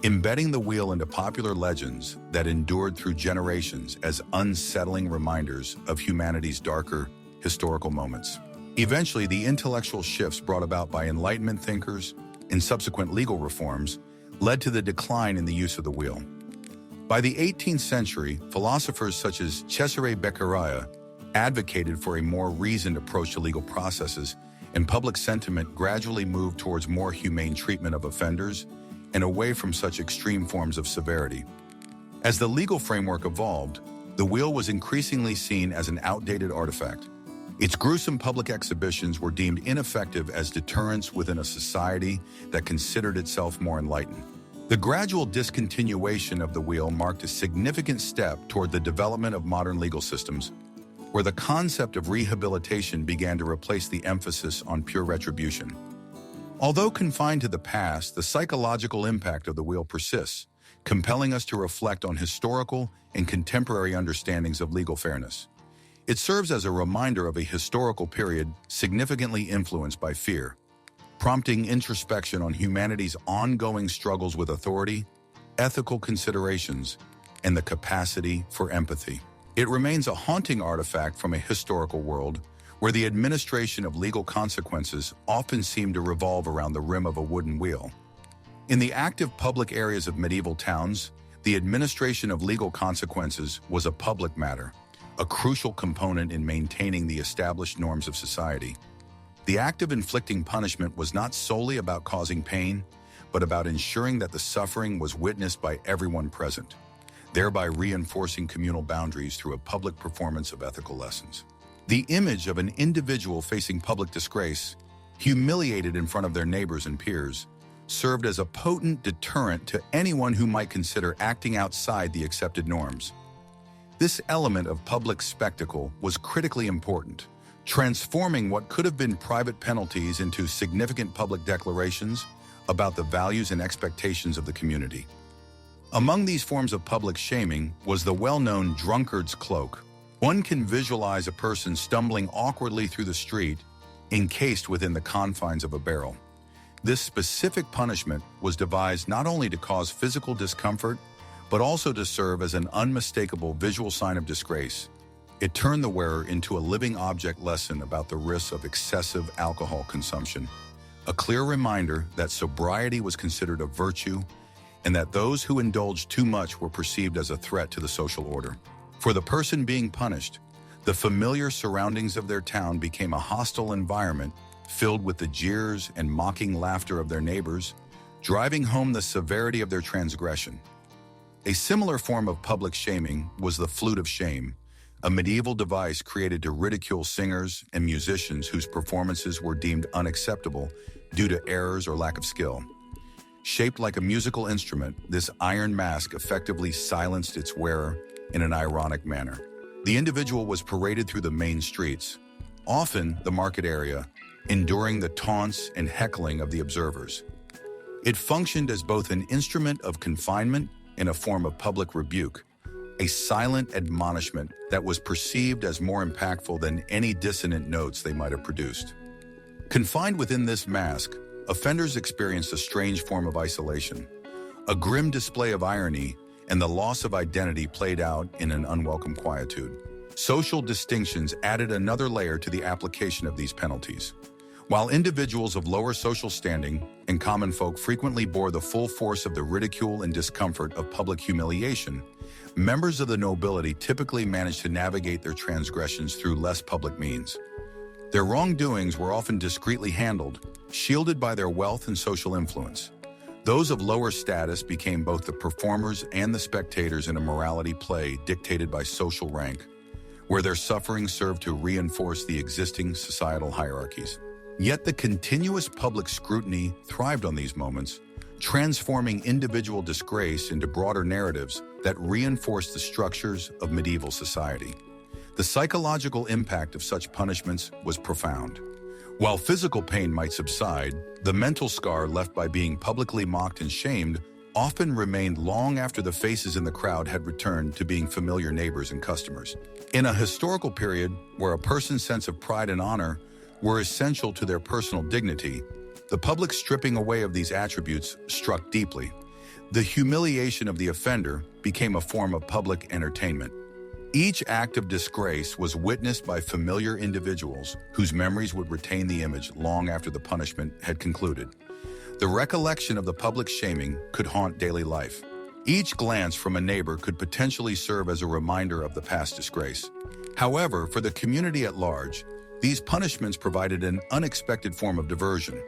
embedding the wheel into popular legends that endured through generations as unsettling reminders of humanity's darker historical moments. Eventually, the intellectual shifts brought about by Enlightenment thinkers and subsequent legal reforms led to the decline in the use of the wheel. By the 18th century, philosophers such as Cesare Beccaria advocated for a more reasoned approach to legal processes, and public sentiment gradually moved towards more humane treatment of offenders and away from such extreme forms of severity. As the legal framework evolved, the wheel was increasingly seen as an outdated artifact. Its gruesome public exhibitions were deemed ineffective as deterrents within a society that considered itself more enlightened. The gradual discontinuation of the wheel marked a significant step toward the development of modern legal systems, where the concept of rehabilitation began to replace the emphasis on pure retribution. Although confined to the past, the psychological impact of the wheel persists, compelling us to reflect on historical and contemporary understandings of legal fairness. It serves as a reminder of a historical period significantly influenced by fear, prompting introspection on humanity's ongoing struggles with authority, ethical considerations, and the capacity for empathy. It remains a haunting artifact from a historical world where the administration of legal consequences often seemed to revolve around the rim of a wooden wheel. In the active public areas of medieval towns, the administration of legal consequences was a public matter, a crucial component in maintaining the established norms of society. The act of inflicting punishment was not solely about causing pain, but about ensuring that the suffering was witnessed by everyone present, thereby reinforcing communal boundaries through a public performance of ethical lessons. The image of an individual facing public disgrace, humiliated in front of their neighbors and peers, served as a potent deterrent to anyone who might consider acting outside the accepted norms. This element of public spectacle was critically important, transforming what could have been private penalties into significant public declarations about the values and expectations of the community. Among these forms of public shaming was the well-known drunkard's cloak. One can visualize a person stumbling awkwardly through the street, encased within the confines of a barrel. This specific punishment was devised not only to cause physical discomfort, but also to serve as an unmistakable visual sign of disgrace. It turned the wearer into a living object lesson about the risks of excessive alcohol consumption, a clear reminder that sobriety was considered a virtue and that those who indulged too much were perceived as a threat to the social order. For the person being punished, the familiar surroundings of their town became a hostile environment filled with the jeers and mocking laughter of their neighbors, driving home the severity of their transgression. A similar form of public shaming was the flute of shame, a medieval device created to ridicule singers and musicians whose performances were deemed unacceptable due to errors or lack of skill. Shaped like a musical instrument, this iron mask effectively silenced its wearer in an ironic manner. The individual was paraded through the main streets, often the market area, enduring the taunts and heckling of the observers. It functioned as both an instrument of confinement and a form of public rebuke, a silent admonishment that was perceived as more impactful than any dissonant notes they might have produced. Confined within this mask, offenders experienced a strange form of isolation. A grim display of irony and the loss of identity played out in an unwelcome quietude. Social distinctions added another layer to the application of these penalties. While individuals of lower social standing and common folk frequently bore the full force of the ridicule and discomfort of public humiliation, members of the nobility typically managed to navigate their transgressions through less public means. Their wrongdoings were often discreetly handled, shielded by their wealth and social influence. Those of lower status became both the performers and the spectators in a morality play dictated by social rank, where their suffering served to reinforce the existing societal hierarchies. Yet the continuous public scrutiny thrived on these moments, transforming individual disgrace into broader narratives that reinforced the structures of medieval society. The psychological impact of such punishments was profound. While physical pain might subside, the mental scar left by being publicly mocked and shamed often remained long after the faces in the crowd had returned to being familiar neighbors and customers. In a historical period where a person's sense of pride and honor were essential to their personal dignity, the public stripping away of these attributes struck deeply. The humiliation of the offender became a form of public entertainment. Each act of disgrace was witnessed by familiar individuals whose memories would retain the image long after the punishment had concluded. The recollection of the public shaming could haunt daily life. Each glance from a neighbor could potentially serve as a reminder of the past disgrace. However, for the community at large, these punishments provided an unexpected form of diversion.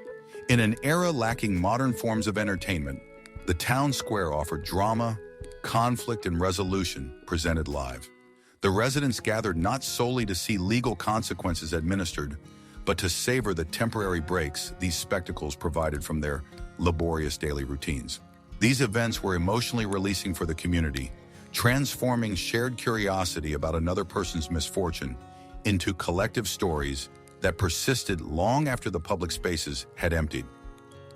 In an era lacking modern forms of entertainment, the town square offered drama, conflict, and resolution presented live. The residents gathered not solely to see legal consequences administered, but to savor the temporary breaks these spectacles provided from their laborious daily routines. These events were emotionally releasing for the community, transforming shared curiosity about another person's misfortune into collective stories that persisted long after the public spaces had emptied.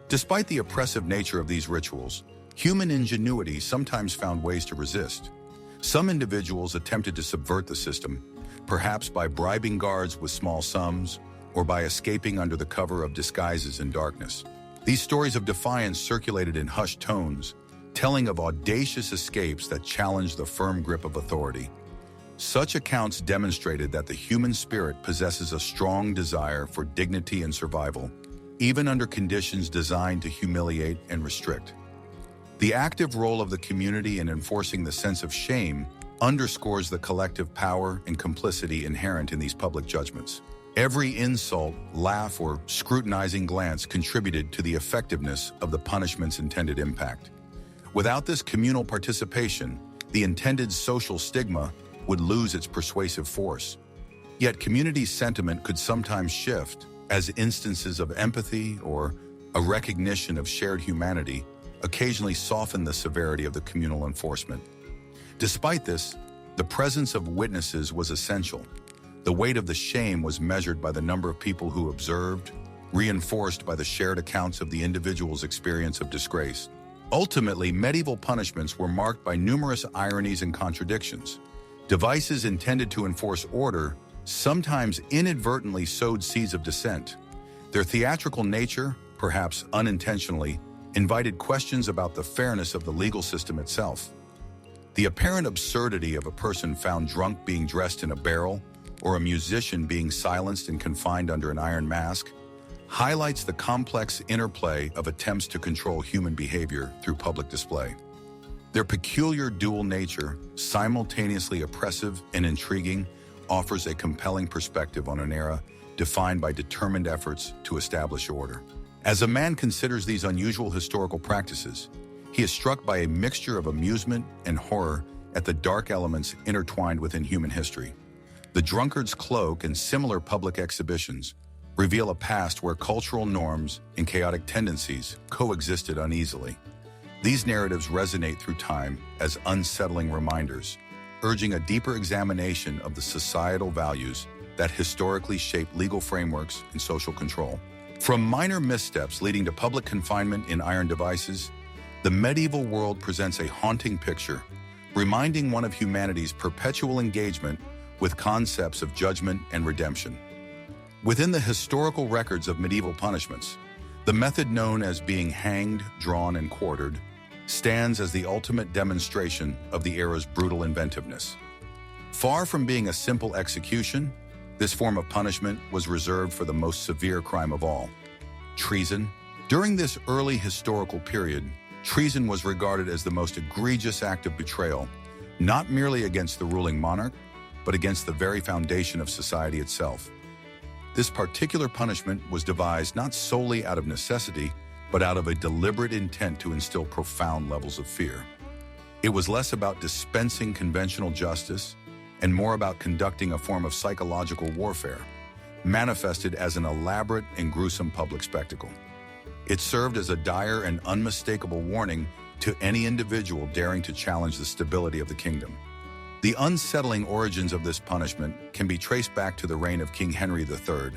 Despite the oppressive nature of these rituals, human ingenuity sometimes found ways to resist. Some individuals attempted to subvert the system, perhaps by bribing guards with small sums or by escaping under the cover of disguises in darkness. These stories of defiance circulated in hushed tones, telling of audacious escapes that challenged the firm grip of authority. Such accounts demonstrated that the human spirit possesses a strong desire for dignity and survival, even under conditions designed to humiliate and restrict. The active role of the community in enforcing the sense of shame underscores the collective power and complicity inherent in these public judgments. Every insult, laugh, or scrutinizing glance contributed to the effectiveness of the punishment's intended impact. Without this communal participation, the intended social stigma would lose its persuasive force. Yet community sentiment could sometimes shift as instances of empathy or a recognition of shared humanity occasionally soften the severity of the communal enforcement. Despite this, the presence of witnesses was essential. The weight of the shame was measured by the number of people who observed, reinforced by the shared accounts of the individual's experience of disgrace. Ultimately, medieval punishments were marked by numerous ironies and contradictions. Devices intended to enforce order sometimes inadvertently sowed seeds of dissent. Their theatrical nature, perhaps unintentionally, invited questions about the fairness of the legal system itself. The apparent absurdity of a person found drunk being dressed in a barrel, or a musician being silenced and confined under an iron mask, highlights the complex interplay of attempts to control human behavior through public display. Their peculiar dual nature, simultaneously oppressive and intriguing, offers a compelling perspective on an era defined by determined efforts to establish order. As a man considers these unusual historical practices, he is struck by a mixture of amusement and horror at the dark elements intertwined within human history. The drunkard's cloak and similar public exhibitions reveal a past where cultural norms and chaotic tendencies coexisted uneasily. These narratives resonate through time as unsettling reminders, urging a deeper examination of the societal values that historically shaped legal frameworks and social control. From minor missteps leading to public confinement in iron devices, the medieval world presents a haunting picture, reminding one of humanity's perpetual engagement with concepts of judgment and redemption. Within the historical records of medieval punishments, the method known as being hanged, drawn, and quartered stands as the ultimate demonstration of the era's brutal inventiveness. Far from being a simple execution, this form of punishment was reserved for the most severe crime of all, treason. During this early historical period, treason was regarded as the most egregious act of betrayal, not merely against the ruling monarch, but against the very foundation of society itself. This particular punishment was devised not solely out of necessity, but out of a deliberate intent to instill profound levels of fear. It was less about dispensing conventional justice and more about conducting a form of psychological warfare, manifested as an elaborate and gruesome public spectacle. It served as a dire and unmistakable warning to any individual daring to challenge the stability of the kingdom. The unsettling origins of this punishment can be traced back to the reign of King Henry III,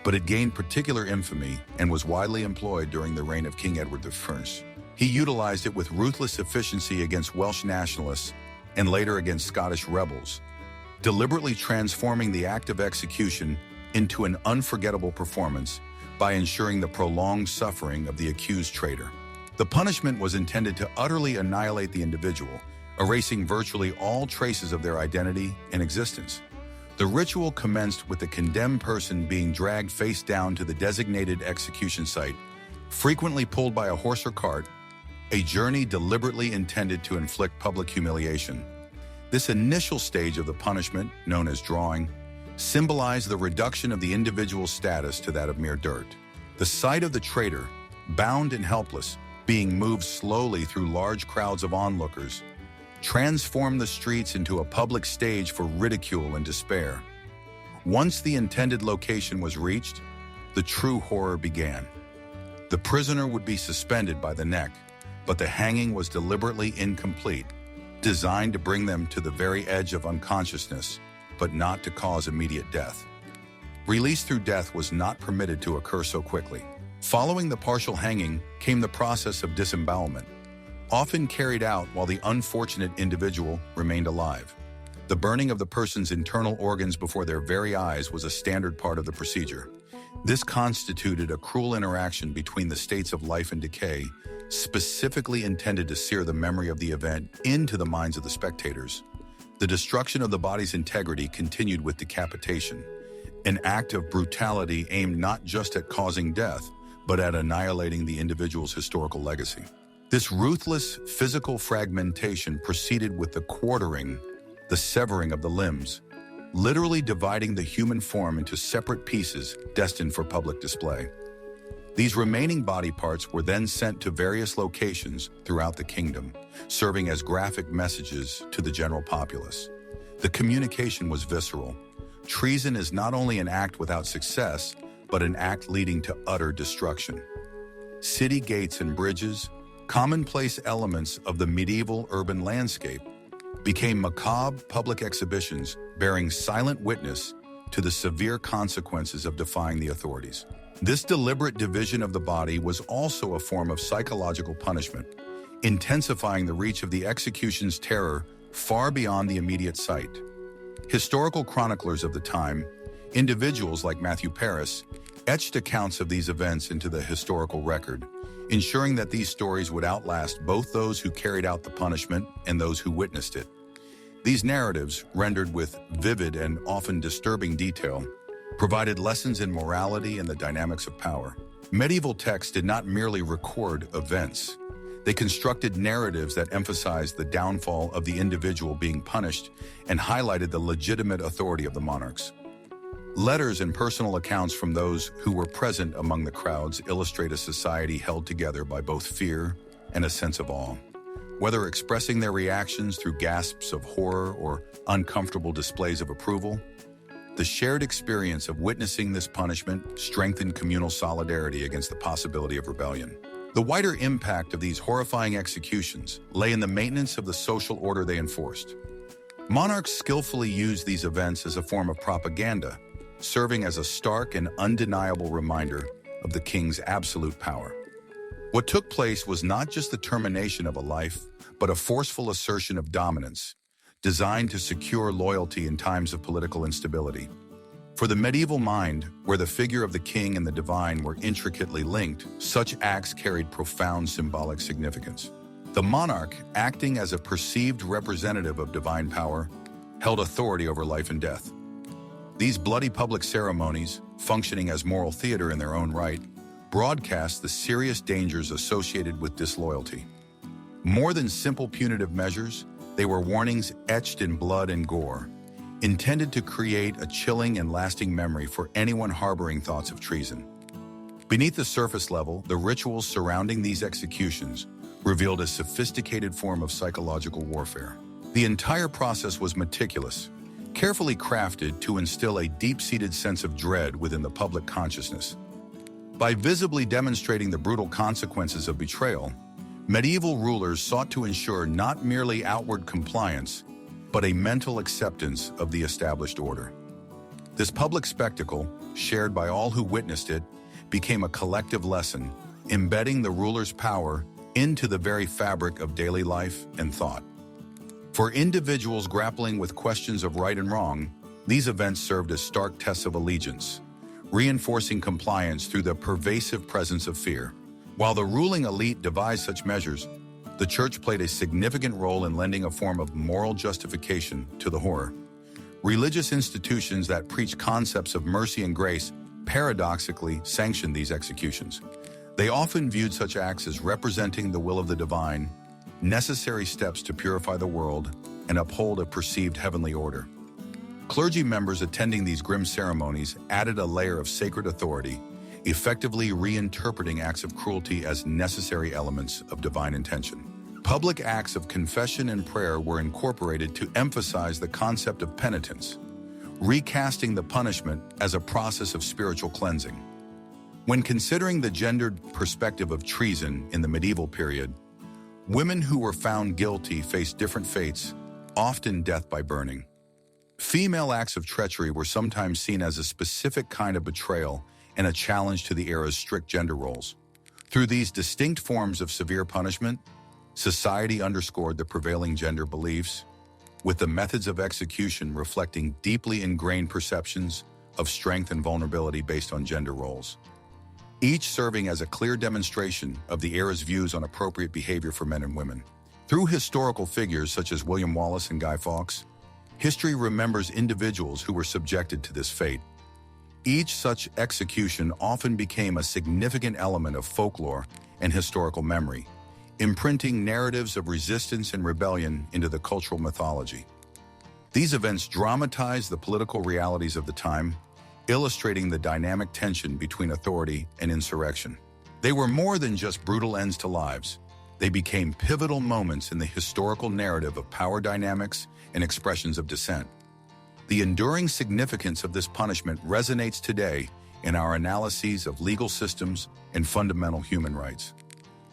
but it gained particular infamy and was widely employed during the reign of King Edward I. He utilized it with ruthless efficiency against Welsh nationalists and later against Scottish rebels, deliberately transforming the act of execution into an unforgettable performance by ensuring the prolonged suffering of the accused traitor. The punishment was intended to utterly annihilate the individual, erasing virtually all traces of their identity and existence. The ritual commenced with the condemned person being dragged face down to the designated execution site, frequently pulled by a horse or cart, a journey deliberately intended to inflict public humiliation. This initial stage of the punishment, known as drawing, symbolized the reduction of the individual's status to that of mere dirt. The sight of the traitor, bound and helpless, being moved slowly through large crowds of onlookers, transformed the streets into a public stage for ridicule and despair. Once the intended location was reached, the true horror began. The prisoner would be suspended by the neck, but the hanging was deliberately incomplete, designed to bring them to the very edge of unconsciousness, but not to cause immediate death. Release through death was not permitted to occur so quickly. Following the partial hanging came the process of disembowelment, often carried out while the unfortunate individual remained alive. The burning of the person's internal organs before their very eyes was a standard part of the procedure. This constituted a cruel interaction between the states of life and decay, specifically intended to sear the memory of the event into the minds of the spectators. The destruction of the body's integrity continued with decapitation, an act of brutality aimed not just at causing death, but at annihilating the individual's historical legacy. This ruthless physical fragmentation proceeded with the quartering, the severing of the limbs, literally dividing the human form into separate pieces destined for public display. These remaining body parts were then sent to various locations throughout the kingdom, serving as graphic messages to the general populace. The communication was visceral. Treason is not only an act without success, but an act leading to utter destruction. City gates and bridges, commonplace elements of the medieval urban landscape, became macabre public exhibitions bearing silent witness to the severe consequences of defying the authorities. This deliberate division of the body was also a form of psychological punishment, intensifying the reach of the execution's terror far beyond the immediate sight. Historical chroniclers of the time, individuals like Matthew Paris, etched accounts of these events into the historical record, ensuring that these stories would outlast both those who carried out the punishment and those who witnessed it. These narratives, rendered with vivid and often disturbing detail, provided lessons in morality and the dynamics of power. Medieval texts did not merely record events. They constructed narratives that emphasized the downfall of the individual being punished and highlighted the legitimate authority of the monarchs. Letters and personal accounts from those who were present among the crowds illustrate a society held together by both fear and a sense of awe. Whether expressing their reactions through gasps of horror or uncomfortable displays of approval, the shared experience of witnessing this punishment strengthened communal solidarity against the possibility of rebellion. The wider impact of these horrifying executions lay in the maintenance of the social order they enforced. Monarchs skillfully used these events as a form of propaganda, serving as a stark and undeniable reminder of the king's absolute power. What took place was not just the termination of a life, but a forceful assertion of dominance, designed to secure loyalty in times of political instability. For the medieval mind, where the figure of the king and the divine were intricately linked, such acts carried profound symbolic significance. The monarch, acting as a perceived representative of divine power, held authority over life and death. These bloody public ceremonies, functioning as moral theater in their own right, broadcast the serious dangers associated with disloyalty. More than simple punitive measures, they were warnings etched in blood and gore, intended to create a chilling and lasting memory for anyone harboring thoughts of treason. Beneath the surface level, the rituals surrounding these executions revealed a sophisticated form of psychological warfare. The entire process was meticulous, carefully crafted to instill a deep-seated sense of dread within the public consciousness. By visibly demonstrating the brutal consequences of betrayal, medieval rulers sought to ensure not merely outward compliance, but a mental acceptance of the established order. This public spectacle, shared by all who witnessed it, became a collective lesson, embedding the ruler's power into the very fabric of daily life and thought. For individuals grappling with questions of right and wrong, these events served as stark tests of allegiance, reinforcing compliance through the pervasive presence of fear. While the ruling elite devised such measures, the church played a significant role in lending a form of moral justification to the horror. Religious institutions that preach concepts of mercy and grace paradoxically sanctioned these executions. They often viewed such acts as representing the will of the divine, necessary steps to purify the world and uphold a perceived heavenly order. Clergy members attending these grim ceremonies added a layer of sacred authority, effectively reinterpreting acts of cruelty as necessary elements of divine intention. Public acts of confession and prayer were incorporated to emphasize the concept of penitence, recasting the punishment as a process of spiritual cleansing. When considering the gendered perspective of treason in the medieval period, women who were found guilty faced different fates, often death by burning. Female acts of treachery were sometimes seen as a specific kind of betrayal and a challenge to the era's strict gender roles. Through these distinct forms of severe punishment, society underscored the prevailing gender beliefs, with the methods of execution reflecting deeply ingrained perceptions of strength and vulnerability based on gender roles, each serving as a clear demonstration of the era's views on appropriate behavior for men and women. Through historical figures such as William Wallace and Guy Fawkes, History remembers individuals who were subjected to this fate. Each such execution often became a significant element of folklore and historical memory, imprinting narratives of resistance and rebellion into the cultural mythology. These events dramatized the political realities of the time, illustrating the dynamic tension between authority and insurrection. They were more than just brutal ends to lives. They became pivotal moments in the historical narrative of power dynamics and expressions of dissent. The enduring significance of this punishment resonates today in our analyses of legal systems and fundamental human rights.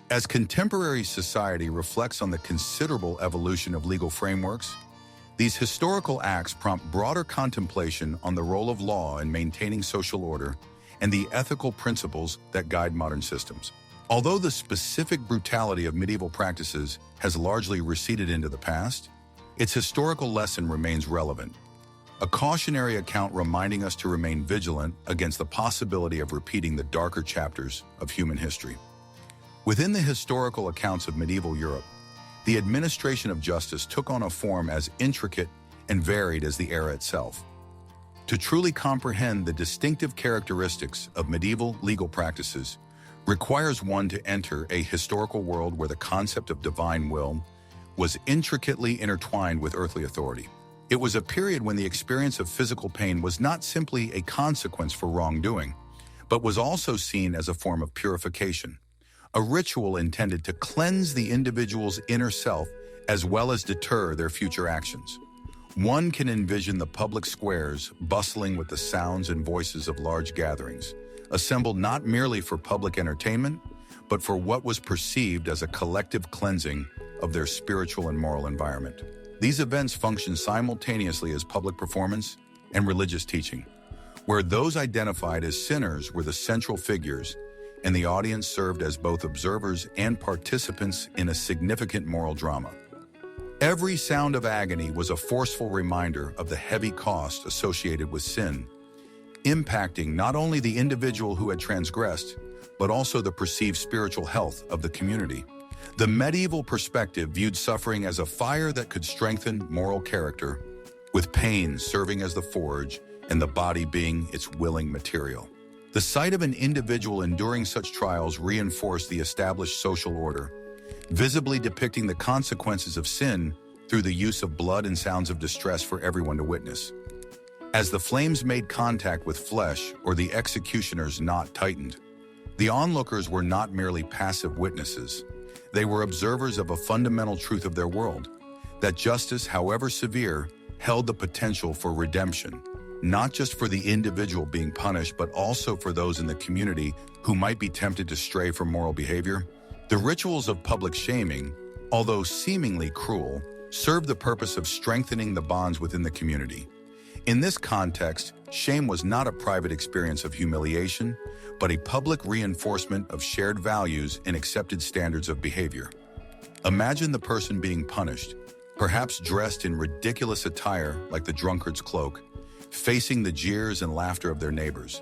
As contemporary society reflects on the considerable evolution of legal frameworks, these historical acts prompt broader contemplation on the role of law in maintaining social order and the ethical principles that guide modern systems. Although the specific brutality of medieval practices has largely receded into the past, its historical lesson remains relevant, a cautionary account reminding us to remain vigilant against the possibility of repeating the darker chapters of human history. Within the historical accounts of medieval Europe, the administration of justice took on a form as intricate and varied as the era itself. To truly comprehend the distinctive characteristics of medieval legal practices requires one to enter a historical world where the concept of divine will was intricately intertwined with earthly authority. It was a period when the experience of physical pain was not simply a consequence for wrongdoing, but was also seen as a form of purification, a ritual intended to cleanse the individual's inner self as well as deter their future actions. One can envision the public squares bustling with the sounds and voices of large gatherings, assembled not merely for public entertainment, but for what was perceived as a collective cleansing of their spiritual and moral environment. These events function simultaneously as public performance and religious teaching, where those identified as sinners were the central figures and the audience served as both observers and participants in a significant moral drama. Every sound of agony was a forceful reminder of the heavy cost associated with sin, impacting not only the individual who had transgressed, but also the perceived spiritual health of the community. The medieval perspective viewed suffering as a fire that could strengthen moral character, with pain serving as the forge and the body being its willing material. The sight of an individual enduring such trials reinforced the established social order, visibly depicting the consequences of sin through the use of blood and sounds of distress for everyone to witness. As the flames made contact with flesh or the executioner's knot tightened, the onlookers were not merely passive witnesses. They were observers of a fundamental truth of their world, that justice, however severe, held the potential for redemption, not just for the individual being punished, but also for those in the community who might be tempted to stray from moral behavior. The rituals of public shaming, although seemingly cruel, served the purpose of strengthening the bonds within the community. In this context, shame was not a private experience of humiliation, but a public reinforcement of shared values and accepted standards of behavior. Imagine the person being punished, perhaps dressed in ridiculous attire like the drunkard's cloak, facing the jeers and laughter of their neighbors.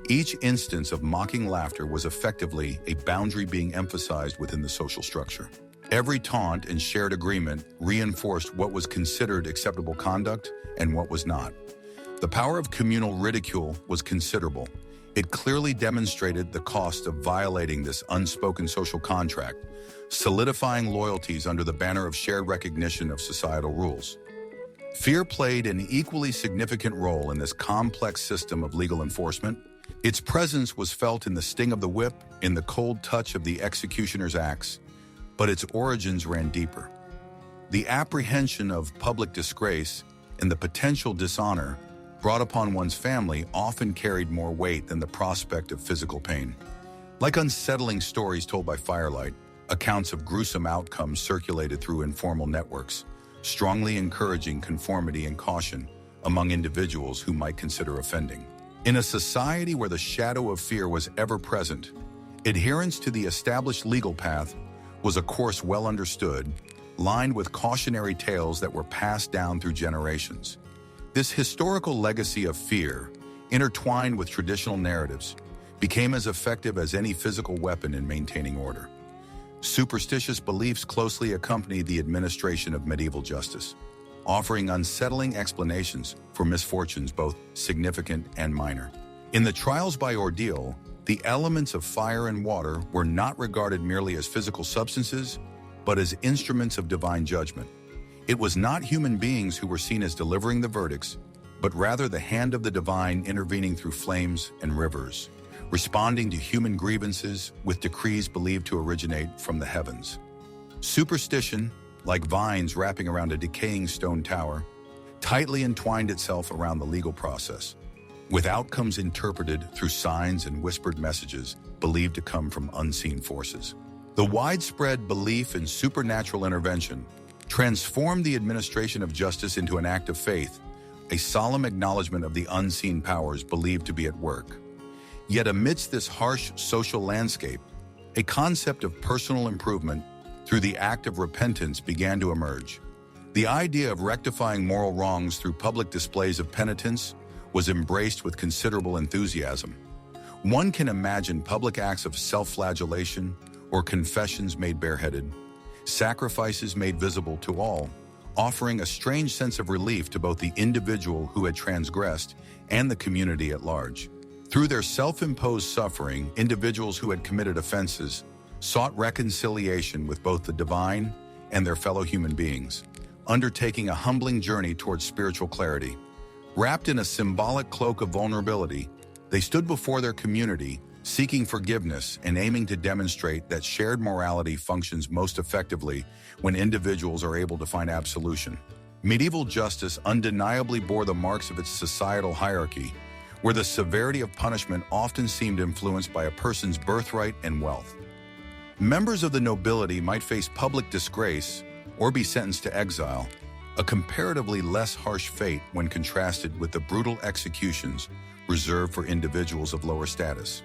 Each instance of mocking laughter was effectively a boundary being emphasized within the social structure. Every taunt and shared agreement reinforced what was considered acceptable conduct and what was not. The power of communal ridicule was considerable. It clearly demonstrated the cost of violating this unspoken social contract, solidifying loyalties under the banner of shared recognition of societal rules. Fear played an equally significant role in this complex system of legal enforcement. Its presence was felt in the sting of the whip, in the cold touch of the executioner's axe, but its origins ran deeper. The apprehension of public disgrace and the potential dishonor brought upon one's family often carried more weight than the prospect of physical pain. Like unsettling stories told by firelight, accounts of gruesome outcomes circulated through informal networks, strongly encouraging conformity and caution among individuals who might consider offending. In a society where the shadow of fear was ever present, adherence to the established legal path was a course well understood, lined with cautionary tales that were passed down through generations. This historical legacy of fear, intertwined with traditional narratives, became as effective as any physical weapon in maintaining order. Superstitious beliefs closely accompanied the administration of medieval justice. offering unsettling explanations for misfortunes both significant and minor. In the trials by ordeal, the elements of fire and water were not regarded merely as physical substances, but as instruments of divine judgment. It was not human beings who were seen as delivering the verdicts, but rather the hand of the divine intervening through flames and rivers, responding to human grievances with decrees believed to originate from the heavens. Superstition, like vines wrapping around a decaying stone tower, tightly entwined itself around the legal process, with outcomes interpreted through signs and whispered messages believed to come from unseen forces. The widespread belief in supernatural intervention transformed the administration of justice into an act of faith, a solemn acknowledgement of the unseen powers believed to be at work. Yet amidst this harsh social landscape, a concept of personal improvement through the act of repentance began to emerge. The idea of rectifying moral wrongs through public displays of penitence was embraced with considerable enthusiasm. One can imagine public acts of self-flagellation or confessions made bareheaded, sacrifices made visible to all, offering a strange sense of relief to both the individual who had transgressed and the community at large. Through their self-imposed suffering, individuals who had committed offenses sought reconciliation with both the divine and their fellow human beings, undertaking a humbling journey towards spiritual clarity. Wrapped in a symbolic cloak of vulnerability, they stood before their community, seeking forgiveness and aiming to demonstrate that shared morality functions most effectively when individuals are able to find absolution. Medieval justice undeniably bore the marks of its societal hierarchy, where the severity of punishment often seemed influenced by a person's birthright and wealth. Members of the nobility might face public disgrace or be sentenced to exile, a comparatively less harsh fate when contrasted with the brutal executions reserved for individuals of lower status.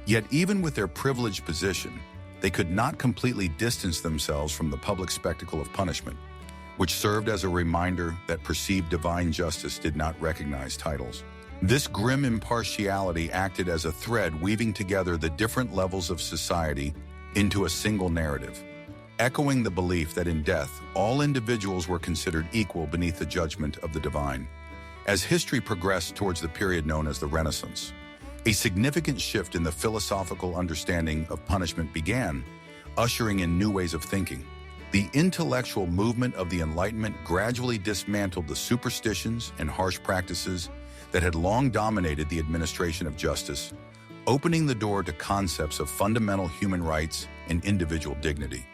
Yet even with their privileged position, they could not completely distance themselves from the public spectacle of punishment, which served as a reminder that perceived divine justice did not recognize titles. This grim impartiality acted as a thread weaving together the different levels of society into a single narrative, echoing the belief that in death, all individuals were considered equal beneath the judgment of the divine. As history progressed towards the period known as the Renaissance, a significant shift in the philosophical understanding of punishment began, ushering in new ways of thinking. The intellectual movement of the Enlightenment gradually dismantled the superstitions and harsh practices that had long dominated the administration of justice, opening the door to concepts of fundamental human rights and individual dignity.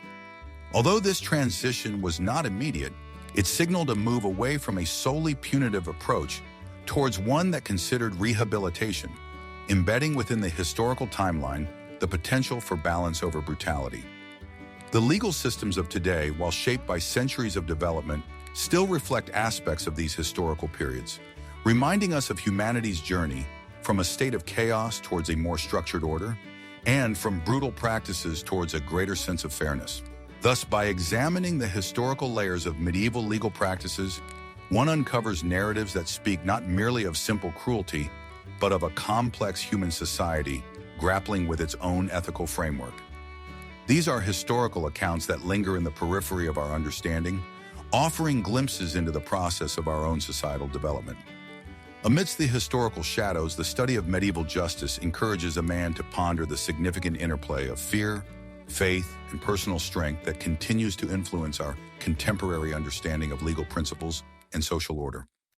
Although this transition was not immediate, it signaled a move away from a solely punitive approach towards one that considered rehabilitation, embedding within the historical timeline the potential for balance over brutality. The legal systems of today, while shaped by centuries of development, still reflect aspects of these historical periods, reminding us of humanity's journey from a state of chaos towards a more structured order, and from brutal practices towards a greater sense of fairness. Thus, by examining the historical layers of medieval legal practices, one uncovers narratives that speak not merely of simple cruelty, but of a complex human society grappling with its own ethical framework. These are historical accounts that linger in the periphery of our understanding, offering glimpses into the process of our own societal development. Amidst the historical shadows, the study of medieval justice encourages a man to ponder the significant interplay of fear, faith, and personal strength that continues to influence our contemporary understanding of legal principles and social order.